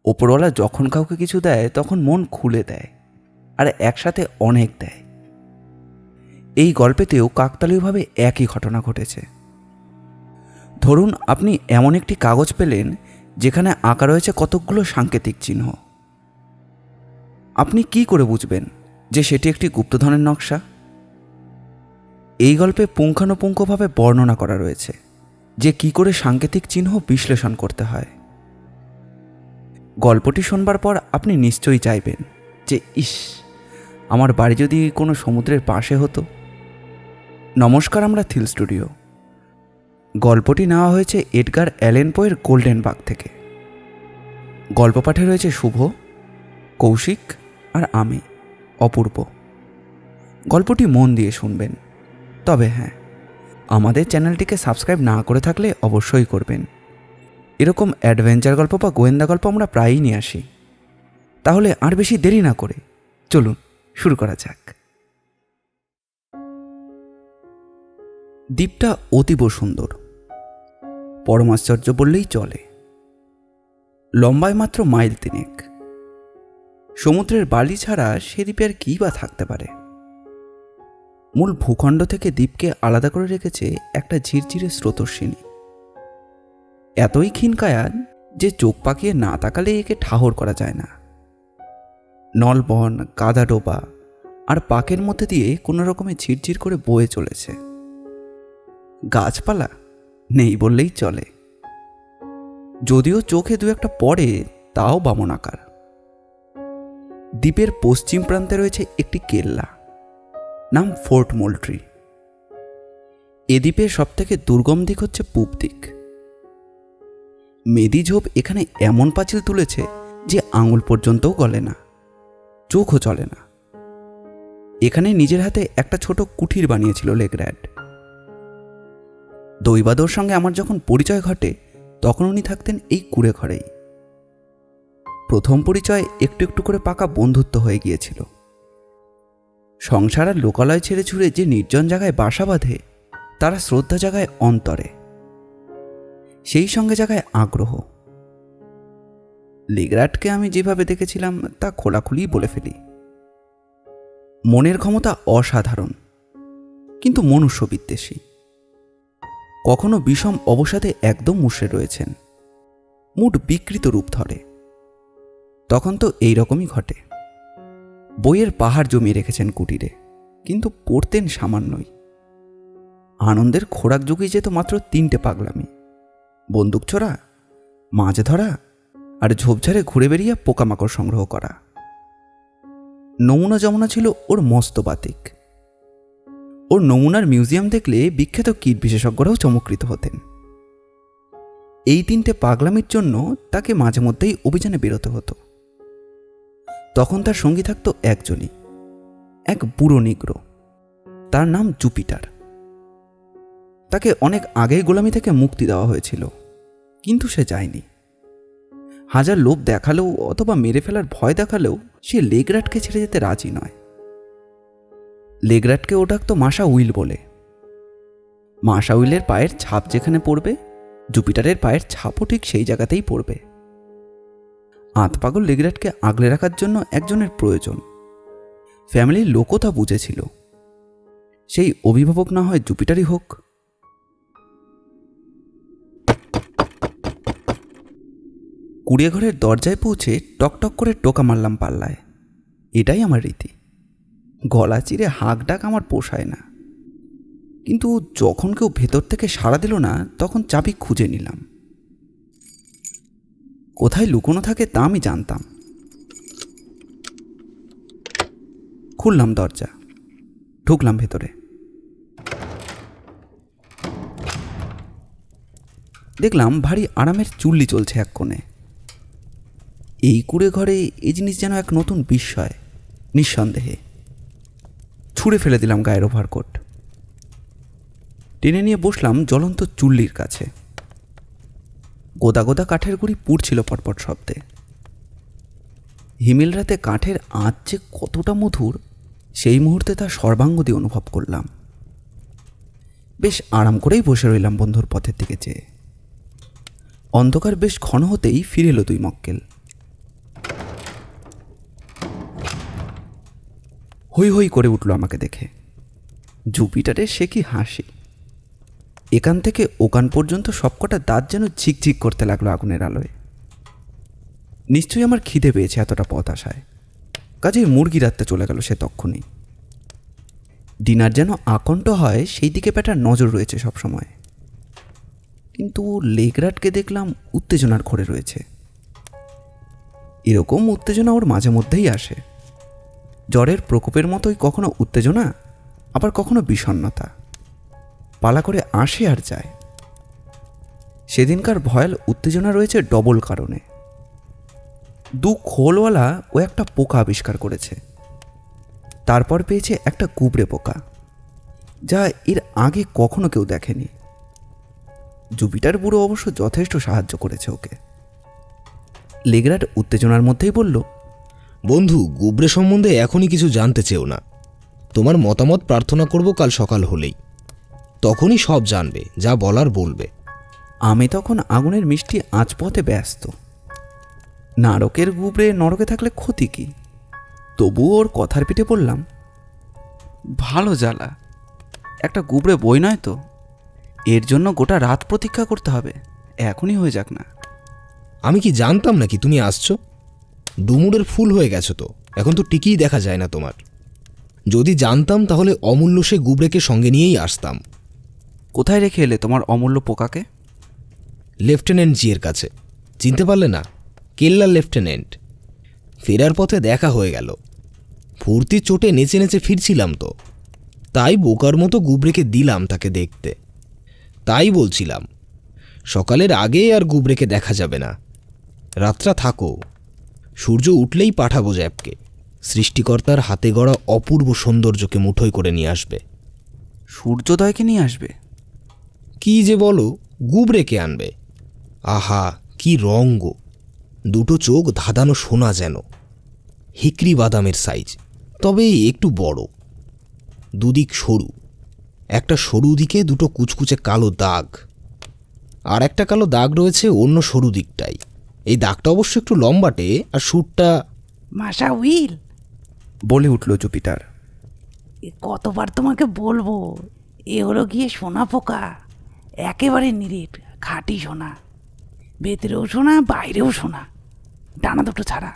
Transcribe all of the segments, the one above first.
ওপরওয়ালা যখন কাউকে কিছু দেয় তখন মন খুলে দেয়, আর একসাথে অনেক দেয়। এই গল্পেতেও কাকতালীয়ভাবে একই ঘটনা ঘটেছে। ধরুন আপনি এমন একটি কাগজ পেলেন যেখানে আঁকা রয়েছে কতকগুলো সাংকেতিক চিহ্ন। আপনি কি করে বুঝবেন যে সেটি একটি গুপ্তধনের নকশা? এই গল্পে পুঙ্খানুপুঙ্খভাবে বর্ণনা করা রয়েছে যে কি করে সাংকেতিক চিহ্ন বিশ্লেষণ করতে হয়। গল্পটি শোনবার পর আপনি নিশ্চয়ই চাইবেন যে ইস, আমার বাড়ি যদি কোনো সমুদ্রের পাশে হতো। নমস্কার, আমরা থিল স্টুডিও। গল্পটি নেওয়া হয়েছে এডগার অ্যালেন পোয়ের গোল্ডেন বাগ থেকে। গল্প পাঠে রয়েছে শুভ, কৌশিক আর আমি, অপূর্ব। গল্পটি মন দিয়ে শুনবেন। তবে হ্যাঁ, আমাদের চ্যানেলটিকে সাবস্ক্রাইব না করে থাকলে অবশ্যই করবেন। এরকম অ্যাডভেঞ্চার গল্প বা গোয়েন্দা গল্প আমরা প্রায়ই নিয়ে আসি। তাহলে আর বেশি দেরি না করে চলুন শুরু করা যাক। দ্বীপটা অতীব সুন্দর, পরমাশ্চর্য বললেই চলে। লম্বায় মাত্র মাইল 3। সমুদ্রের বালি ছাড়া সে দ্বীপে আর কী বা থাকতে পারে। মূল ভূখণ্ড থেকে দ্বীপকে আলাদা করে রেখেছে একটা ঝিরঝিরে স্রোতস্বিনী। এতই ক্ষীণকায়া যে চোখ পাকিয়ে না তাকালে একে ঠাহর করা যায় না। নলবন, কাদা ডোবা আর পাকের মধ্যে দিয়ে কোনো রকমে ঝিরঝির করে বয়ে চলেছে। গাছপালা নেই বললেই চলে, যদিও চোখে দু একটা পড়ে, তাও বামনাকার। দ্বীপের পশ্চিম প্রান্তে রয়েছে একটি কেল্লা, নাম ফোর্ট মোল্ট্রি। এ দ্বীপের সবথেকে দুর্গম দিক হচ্ছে পূব দিক। মেদিঝোপ এখানে এমন পাঁচিল তুলেছে যে আঙুল পর্যন্তও গলে না, চোখও চলে না। এখানে নিজের হাতে একটা ছোট কুঠির বানিয়েছিল লেগ্র্যাড। দৈবাদর সঙ্গে আমার যখন পরিচয় ঘটে তখন উনি থাকতেন এই কুঁড়ে ঘরেই। প্রথম পরিচয় একটু একটু করে পাকা বন্ধুত্ব হয়ে গিয়েছিল। সংসার আর লোকালয় ছেড়ে ছুড়ে যে নির্জন জায়গায় বাসা বাঁধে, তারা শ্রদ্ধা জাগায় অন্তরে, সেই সঙ্গে জাগায় আগ্রহ। লেগ্র্যাডকে আমি যেভাবে দেখেছিলাম তা খোলাখুলি বলে ফেলি। মনের ক্ষমতা অসাধারণ, কিন্তু মনুষ্য বিদ্বেষী। কখনো বিষম অবসাদে একদম মুষড়ে রয়েছেন, মুড বিকৃত রূপ ধরে। তখন তো এই রকমই ঘটে। বইয়ের পাহাড় জমিয়ে রেখেছেন কুটিরে, কিন্তু পড়তেন সামান্যই। আনন্দের খোরাক জুগিয়ে যেত মাত্র 3টে পাগলামি: বন্দুক ছোড়া, মাছ ধরা আর ঝোপঝাড়ে ঘুরে বেরিয়ে পোকামাকড় সংগ্রহ করা। নমুনা যমুনা ছিল ওর মস্ত বাতিক। ওর নমুনার মিউজিয়াম দেখলে বিখ্যাত কীট বিশেষজ্ঞরাও চমৎকৃত হতেন। এই 3টে পাগলামির জন্য তাকে মাঝে মধ্যেই অভিযানে বেরোতে হতো। তখন তার সঙ্গী থাকতো একজনই, এক বুড়ো নিগ্রো। তার নাম জুপিটার। তাকে অনেক আগেই গোলামি থেকে মুক্তি দেওয়া হয়েছিল, কিন্তু সে যায়নি। হাজার লোভ দেখালেও অথবা মেরে ফেলার ভয় দেখালেও সে লেগ্র্যাডকে ছেড়ে যেতে রাজি নয়। লেগ্র্যাডকে ও ডাকতো মাসা উইল বলে। মাসা উইলের পায়ের ছাপ যেখানে পড়বে, জুপিটারের পায়ের ছাপও ঠিক সেই জায়গাতেই পড়বে। আতপাগল লেগ্র্যাডকে আগলে রাখার জন্য একজনের প্রয়োজন। ফ্যামিলির লোকও তা বুঝেছিল। সেই অভিভাবক না হয় জুপিটারই হোক। কুড়িয়ে ঘরের দরজায় পৌঁছে টকটক করে টোকা মারলাম পাল্লায়। এটাই আমার রীতি। গলা চিরে হাঁক ডাক আমার পোষায় না, কিন্তু যখন কেউ ভেতর থেকে সাড়া দিল না তখন চাবি খুঁজে নিলাম। কোথায় লুকোনো থাকে তা আমি জানতাম। খুললাম দরজা, ঢুকলাম ভেতরে। দেখলাম ভারী আরামের চুল্লি চলছে এক কোণে। এই কুড়ে ঘরে এই জিনিস যেন এক নতুন বিস্ময়। নিঃসন্দেহে ছুঁড়ে ফেলে দিলাম গায়ের ওভারকোট, টেনে নিয়ে বসলাম জ্বলন্ত চুল্লির কাছে। গোদা গোদা কাঠের গুঁড়ি পুড়ছিল পটপট শব্দে। হিমেল রাতে কাঠের আঁচ যে কতটা মধুর, সেই মুহূর্তে তা সর্বাঙ্গ দিয়ে অনুভব করলাম। বেশ আরাম করেই বসে রইলাম বন্ধুর পথের দিকে চেয়ে। অন্ধকার বেশ ঘন হতেই ফিরে এলো 2 মক্কেল। হই হই করে উঠল আমাকে দেখে। জুপিটারের সে কি হাসি! এখান থেকে ওখান পর্যন্ত সবকটা দাঁত যেন ঝিকঝিক করতে লাগলো আগুনের আলোয়। নিশ্চয়ই আমার খিদে পেয়েছে এতটা পথ আসায়, কাজেই মুরগি রাখতে চলে গেল সে তক্ষুনি। ডিনার যেন আকণ্ঠ হয় সেই দিকে ব্যাটার নজর রয়েছে সবসময়। কিন্তু লেগরাটকে দেখলাম উত্তেজনার ঘোরে রয়েছে। এরকম উত্তেজনা ওর মাঝে মধ্যেই আসে। জ্বরের প্রকোপের মতোই কখনো উত্তেজনা, আবার কখনো বিষণ্ণতা, পালা করে আসে আর যায়। সেদিনকার ভয়াল উত্তেজনা রয়েছে ডবল কারণে। দু খোলওয়ালা ও একটা পোকা আবিষ্কার করেছে। তারপর পেয়েছে একটা গুবরে পোকা, যা এর আগে কখনো কেউ দেখেনি। জুপিটার বুড়ো অবশ্য যথেষ্ট সাহায্য করেছে ওকে। লেগরাট উত্তেজনার মধ্যেই বলল, বন্ধু, গুবরে সম্বন্ধে এখনই কিছু জানতে চেও না। তোমার মতামত প্রার্থনা করব কাল সকাল হলেই, তখনই সব জানবে, যা বলার বলবে। আমি তখন আগুনের মিষ্টি আঁচ পথে ব্যস্ত। নারকের গুবরে নরকে থাকলে ক্ষতি কি? তবুও ওর কথার পিঠে বললাম, ভালো জ্বালা, একটা গুবরে বই নয় তো, এর জন্য গোটা রাত প্রতীক্ষা করতে হবে, এখনই হয়ে যাক না। আমি কি জানতাম নাকি তুমি আসছো? ডুমুরের ফুল হয়ে গেছো তো, এখন তো টিকিই দেখা যায় না তোমার। যদি জানতাম তাহলে অমূল্য সে গুবরেকে সঙ্গে নিয়েই আসতাম। কোথায় রেখে এলে তোমার অমূল্য পোকাকে? লেফটেন্যান্ট জির কাছে। চিনতে পারলে না? কেল্লার লেফটেন্যান্ট। ফেরার পথে দেখা হয়ে গেল। ফুর্তির চোটে নেচে নেচে ফিরছিলাম তো, তাই বোকার মতো গুবরেকে দিলাম তাকে দেখতে। তাই বলছিলাম, সকালের আগে আর গুবরেকে দেখা যাবে না। রাতটা থাকো, সূর্য উঠলেই পাঠাবো জ্যাপকে। সৃষ্টিকর্তার হাতে গড়া অপূর্ব সৌন্দর্যকে মুঠোয় করে নিয়ে আসবে। সূর্যোদয়কে নিয়ে আসবে? কি যে বলো, গুবরেকে আনবে। আহা, কি রঙ্গ! দুটো চোখ ধাঁধানো সোনা যেন, হিকরি বাদামের সাইজ, তবে একটু বড়। দুদিক সরু, একটা সরু দিকে দুটো কুচকুচে কালো দাগ, আর একটা কালো দাগ রয়েছে অন্য সরু দিকটাই। এই দাগটা অবশ্য একটু লম্বাটে, আর সুরটা। মাসা উইল, বলে উঠল জুপিটার। কতবার তোমাকে বলবো, এ হলো গিয়ে সোনা পোকা, একেবারে নিরেট খাঁটি সোনা, ভেতরেও সোনা বাইরেও সোনা, ডানা দুটো ছাড়া।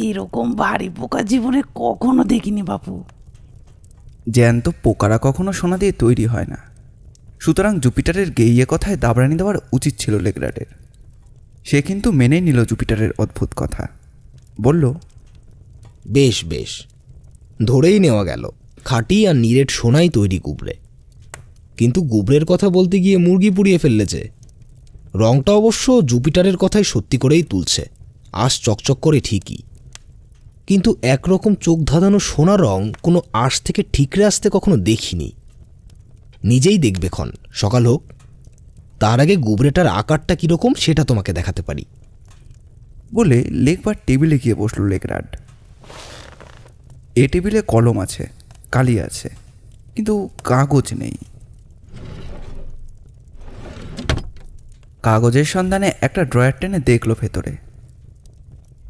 এরকম ভারী পোকা জীবনে কখনো দেখিনি বাপু। জ্যান্ত পোকারা কখনো সোনা দিয়ে তৈরি হয় না, সুতরাং জুপিটারের গেইয়ে কথায় দাবরানি দেওয়ার উচিত ছিল লেগরাটের। সে কিন্তু মেনে নিল জুপিটারের অদ্ভুত কথা। বলল, বেশ বেশ, ধরেই নেওয়া গেল খাঁটি আর নিরেট সোনাই তৈরি গুবরে। কিন্তু গুবরের কথা বলতে গিয়ে মুরগি পুড়িয়ে ফেললেছে। রংটা অবশ্য জুপিটারের কথাই সত্যি করেই তুলছে, আঁশ চকচক করে ঠিকই, কিন্তু একরকম চোখ ধাঁধানো সোনা রং কোনো আঁশ থেকে ঠিকরে আসতে কখনো দেখিনি। নিজেই দেখবে ক্ষণ, সকাল হোক। তার আগে গুবরেটার আকারটা কীরকম সেটা তোমাকে দেখাতে পারি। বলে লেগবার টেবিলে গিয়ে বসল লেগরাট। এ টেবিলে কলম আছে, কালি আছে, কিন্তু কাগজ নেই। কাগজের সন্ধানে একটা ড্রয়ার টেনে দেখল ভেতরে,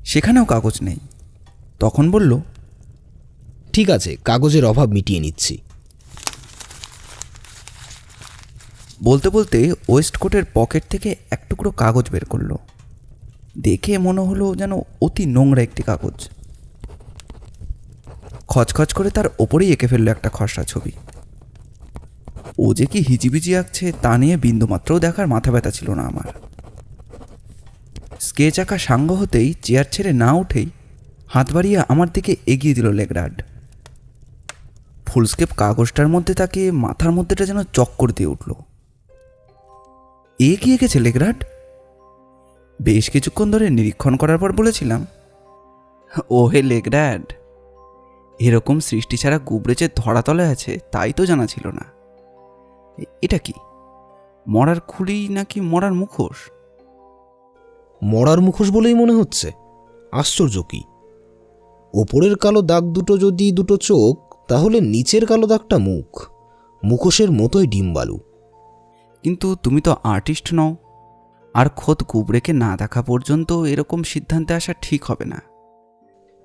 সেখানেও কাগজ নেই। তখন বলল, ঠিক আছে, কাগজের অভাব মিটিয়ে নিচ্ছি। বলতে বলতে ওয়েস্টকোটের পকেট থেকে এক টুকরো কাগজ বের করলো। দেখে মনে হলো যেন অতি নোংরা একটি কাগজ। খচখচ করে তার ওপরেই এঁকে ফেললো একটা খসড়া ছবি। ও যে কি হিজিবিজি আঁকছে তা নিয়ে বিন্দুমাত্রও দেখার মাথা ব্যথা ছিল না আমার। স্কেচ আঁকা সাঙ্গ হতেই চেয়ার ছেড়ে না উঠেই হাত বাড়িয়ে আমার দিকে এগিয়ে দিল লেগরাট। ফুলস্কেপ কাগজটার মধ্যে তাকে মাথার মধ্যেটা যেন চক্কর দিয়ে উঠল। এ কি এঁকেছে লেগরাট? বেশ কিছুক্ষণ ধরে নিরীক্ষণ করার পর বলেছিলাম, ও হে লেগরাট, এরকম সৃষ্টি ছাড়া গুবরে যে ধরাতলে আছে তাই তো জানা ছিল না। এটা কি মরার খুলি নাকি মরার মুখোশ? মরার মুখোশ বলেই মনে হচ্ছে। আশ্চর্য কি, ওপরের কালো দাগ দুটো যদি দুটো চোখ, তাহলে নিচের কালো দাগটা মুখ, মুখোশের মতোই ডিম্বালু। কিন্তু তুমি তো আর্টিস্ট নও, আর খোদ গুবরেকে না দেখা পর্যন্ত এরকম সিদ্ধান্তে আসা ঠিক হবে না।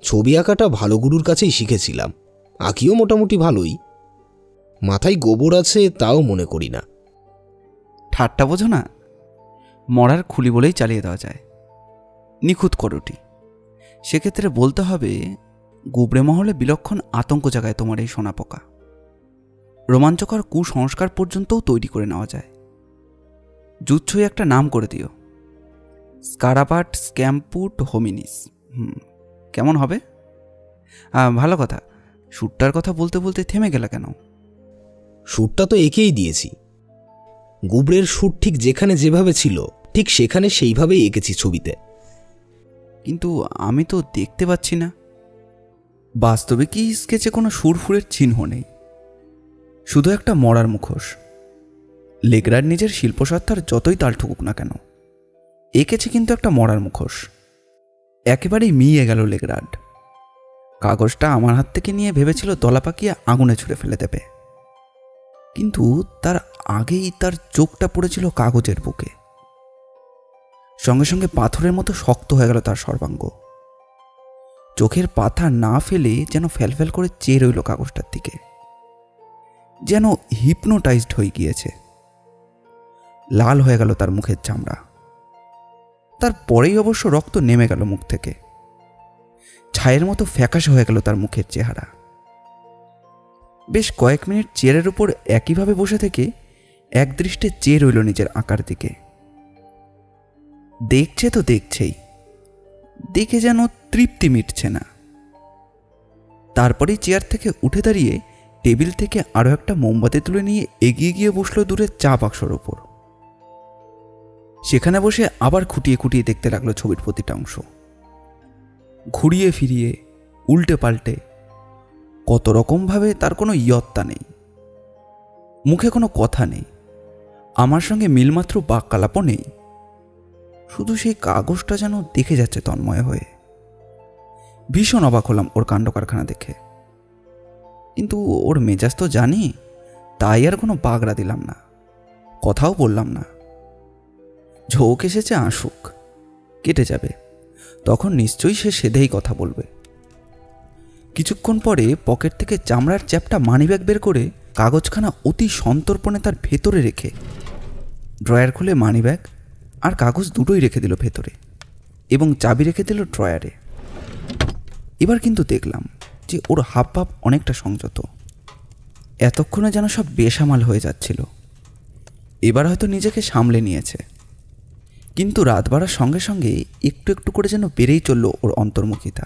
ছবি আঁকাটা ভালো গুরুর কাছেই শিখেছিলাম, আঁকিও মোটামুটি ভালোই। মাথায় গোবর আছে তাও মনে করি না। ঠাট্টা বোঝো না, মরার খুলি বলেই চালিয়ে দেওয়া যায়। নিখুঁত করোটি। সেক্ষেত্রে বলতে হবে গুবরে মহলে বিলক্ষণ আতঙ্ক জাগায় তোমার এই সোনা পোকা। রোমাঞ্চকর কুসংস্কার পর্যন্তও তৈরি করে নেওয়া যায়। জুচ্ছই একটা নাম করে দিও, স্কারাপাট স্ক্যাম্পুট হোমিনিস। কেমন হবে? ভালো কথা। শ্যুটটার কথা বলতে বলতে থেমে গেল কেন? শ্যুটটা তো এঁকেই দিয়েছি। গুবরের শ্যুট ঠিক যেখানে যেভাবে ছিল ঠিক সেখানে সেইভাবেই এঁকেছি ছবিতে। কিন্তু আমি তো দেখতে পাচ্ছি না। বাস্তবে কি স্কেচে কোনো সুরফুরের চিহ্ন নেই, শুধু একটা মরার মুখোশ। লেগ্রার নিজের শিল্পসত্তার যতই তাল ঠুকুক না কেন, এঁকেছে কিন্তু একটা মরার মুখোশ। একেবারেই মিয়ে গেল লেগ্রাড। কাগজটা আমার হাত থেকে নিয়ে ভেবেছিল দলা পাকিয়ে আগুনে ছুঁড়ে ফেলে দেবে, কিন্তু তার আগেই তার চোখটা পড়েছিল কাগজের বুকে। সঙ্গে সঙ্গে পাথরের মতো শক্ত হয়ে গেল তার সর্বাঙ্গ। চোখের পাতা না ফেলে যেন ফ্যালফ্যাল করে চেয়ে রইল কাগজটার দিকে, যেন হিপনোটাইজড হয়ে গিয়েছে। লাল হয়ে গেল তার মুখের চামড়া। তারপরেই অবশ্য রক্ত নেমে গেল মুখ থেকে। ছায়ের মতো ফ্যাকাশে হয়ে গেল তার মুখের চেহারা। বেশ কয়েক মিনিট চেয়ারের উপর একইভাবে বসে থেকে একদৃষ্টে চেয়ে রইল নিজের আঁকার দিকে। দেখছে তো দেখছেই, দেখে যেন তৃপ্তি মিটছে না। তারপরেই চেয়ার থেকে উঠে দাঁড়িয়ে টেবিল থেকে আরও একটা মোমবাতি তুলে নিয়ে এগিয়ে গিয়ে বসলো দূরের চা বাক্সর ওপর। সেখানে বসে আবার খুঁটিয়ে খুঁটিয়ে দেখতে লাগলো ছবির প্রতিটা অংশ, ঘুরিয়ে ফিরিয়ে, উল্টে পাল্টে। কত রকমভাবে তার কোনো ইয়ত্তা নেই, মুখে কোনো কথা নেই, আমার সঙ্গে মিলমাত্র বাক্যালাপও নেই। শুধু সেই কাগজটা যেন দেখে যাচ্ছে তন্ময় হয়ে। ভীষণ অবাক হলাম ওর কাণ্ড কারখানা দেখে, কিন্তু ওর মেজাজ তো জানি, তাই আর কোনো বাগড়া দিলাম না, কথাও বললাম না। ঝোঁক এসেছে, আসুক, কেটে যাবে, তখন নিশ্চয়ই সে সেধেই কথা বলবে। কিছুক্ষণ পরে পকেট থেকে চামড়ার চ্যাপটা মানিব্যাগ বের করে কাগজখানা অতি সন্তর্পণে তার ভেতরে রেখে ড্রয়ার খুলে মানিব্যাগ আর কাগজ দুটোই রেখে দিল ভেতরে এবং চাবি রেখে দিল ড্রয়ারে। এবার কিন্তু দেখলাম যে ওর হাবভাব অনেকটা সংযত। এতক্ষণে যেন সব বেসামাল হয়ে যাচ্ছিল, এবার হয়তো নিজেকে সামলে নিয়েছে। কিন্তু রাত বাড়ার সঙ্গে সঙ্গে একটু একটু করে যেন বেড়েই চলল ওর অন্তর্মুখিতা।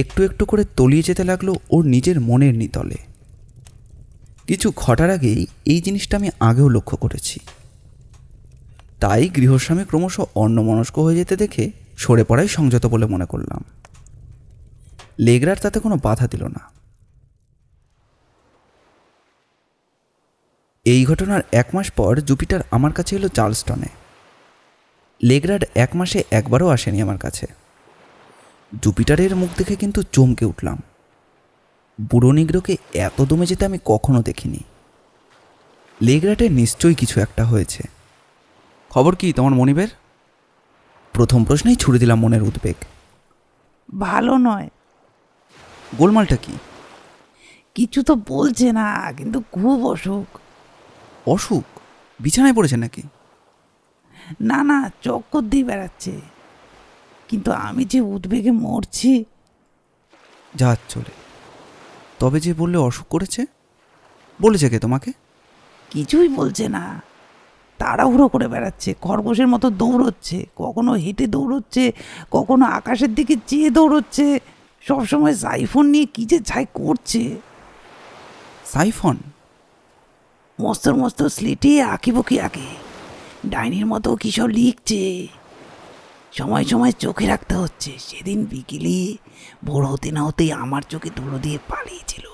একটু একটু করে তলিয়ে যেতে লাগলো ওর নিজের মনের নিতলে। কিছু ঘটার আগেই এই জিনিসটা আমি আগেও লক্ষ্য করেছি, তাই গৃহস্বামী ক্রমশ অন্যমনস্ক হয়ে যেতে দেখে সরে পড়াই সংযত বলে মনে করলাম। লেগ্রার তাতে কোনো বাধা দিল না। এই ঘটনার 1 মাস পর জুপিটার আমার কাছে এলো চার্লসটনে। লেগ্রাড 1 মাসে একবারও আসেনি আমার কাছে। জুপিটারের মুখ দেখে কিন্তু চমকে উঠলাম। বুড়ো নিগ্রোকে এত দমে যেতে আমি কখনো দেখিনি। লেগ্রাডের নিশ্চয়ই কিছু একটা হয়েছে। খবর কি তোমার মনিবের? প্রথম প্রশ্নেই ছুড়ে দিলাম মনের উদ্বেগ। ভালো নয়। গোলমালটা কি? কিছু তো বলছে না, কিন্তু খুব অসুখ। অসুখ? বিছানায় পড়েছে নাকি? না না, চক্কর দিয়ে বেড়াচ্ছে, কিন্তু আমি যে উদ্বেগে মরছি। যা চলে। তবে যে বললে অসুখ করেছে, বলেছে কে তোমাকে? কিছুই বলছে না, তাড়াহুড়ো করে বেড়াচ্ছে, খরগোশের মতো দৌড়চ্ছে, কখনো হেঁটে দৌড়চ্ছে, কখনো আকাশের দিকে চেয়ে দৌড়চ্ছে, সবসময় সাইফোন নিয়ে কী যে ছাই করছে। সাইফন? মস্তর মস্তর স্লেটে আঁকিবুকি আঁকে, ডাইনির মতো কী সব লিখছে। সময় সময় চোখে রাখতে হচ্ছে। সেদিন বিকেলে ভোর হতে না হতেই আমার চোখে ধুলো দিয়ে পালিয়েছিল।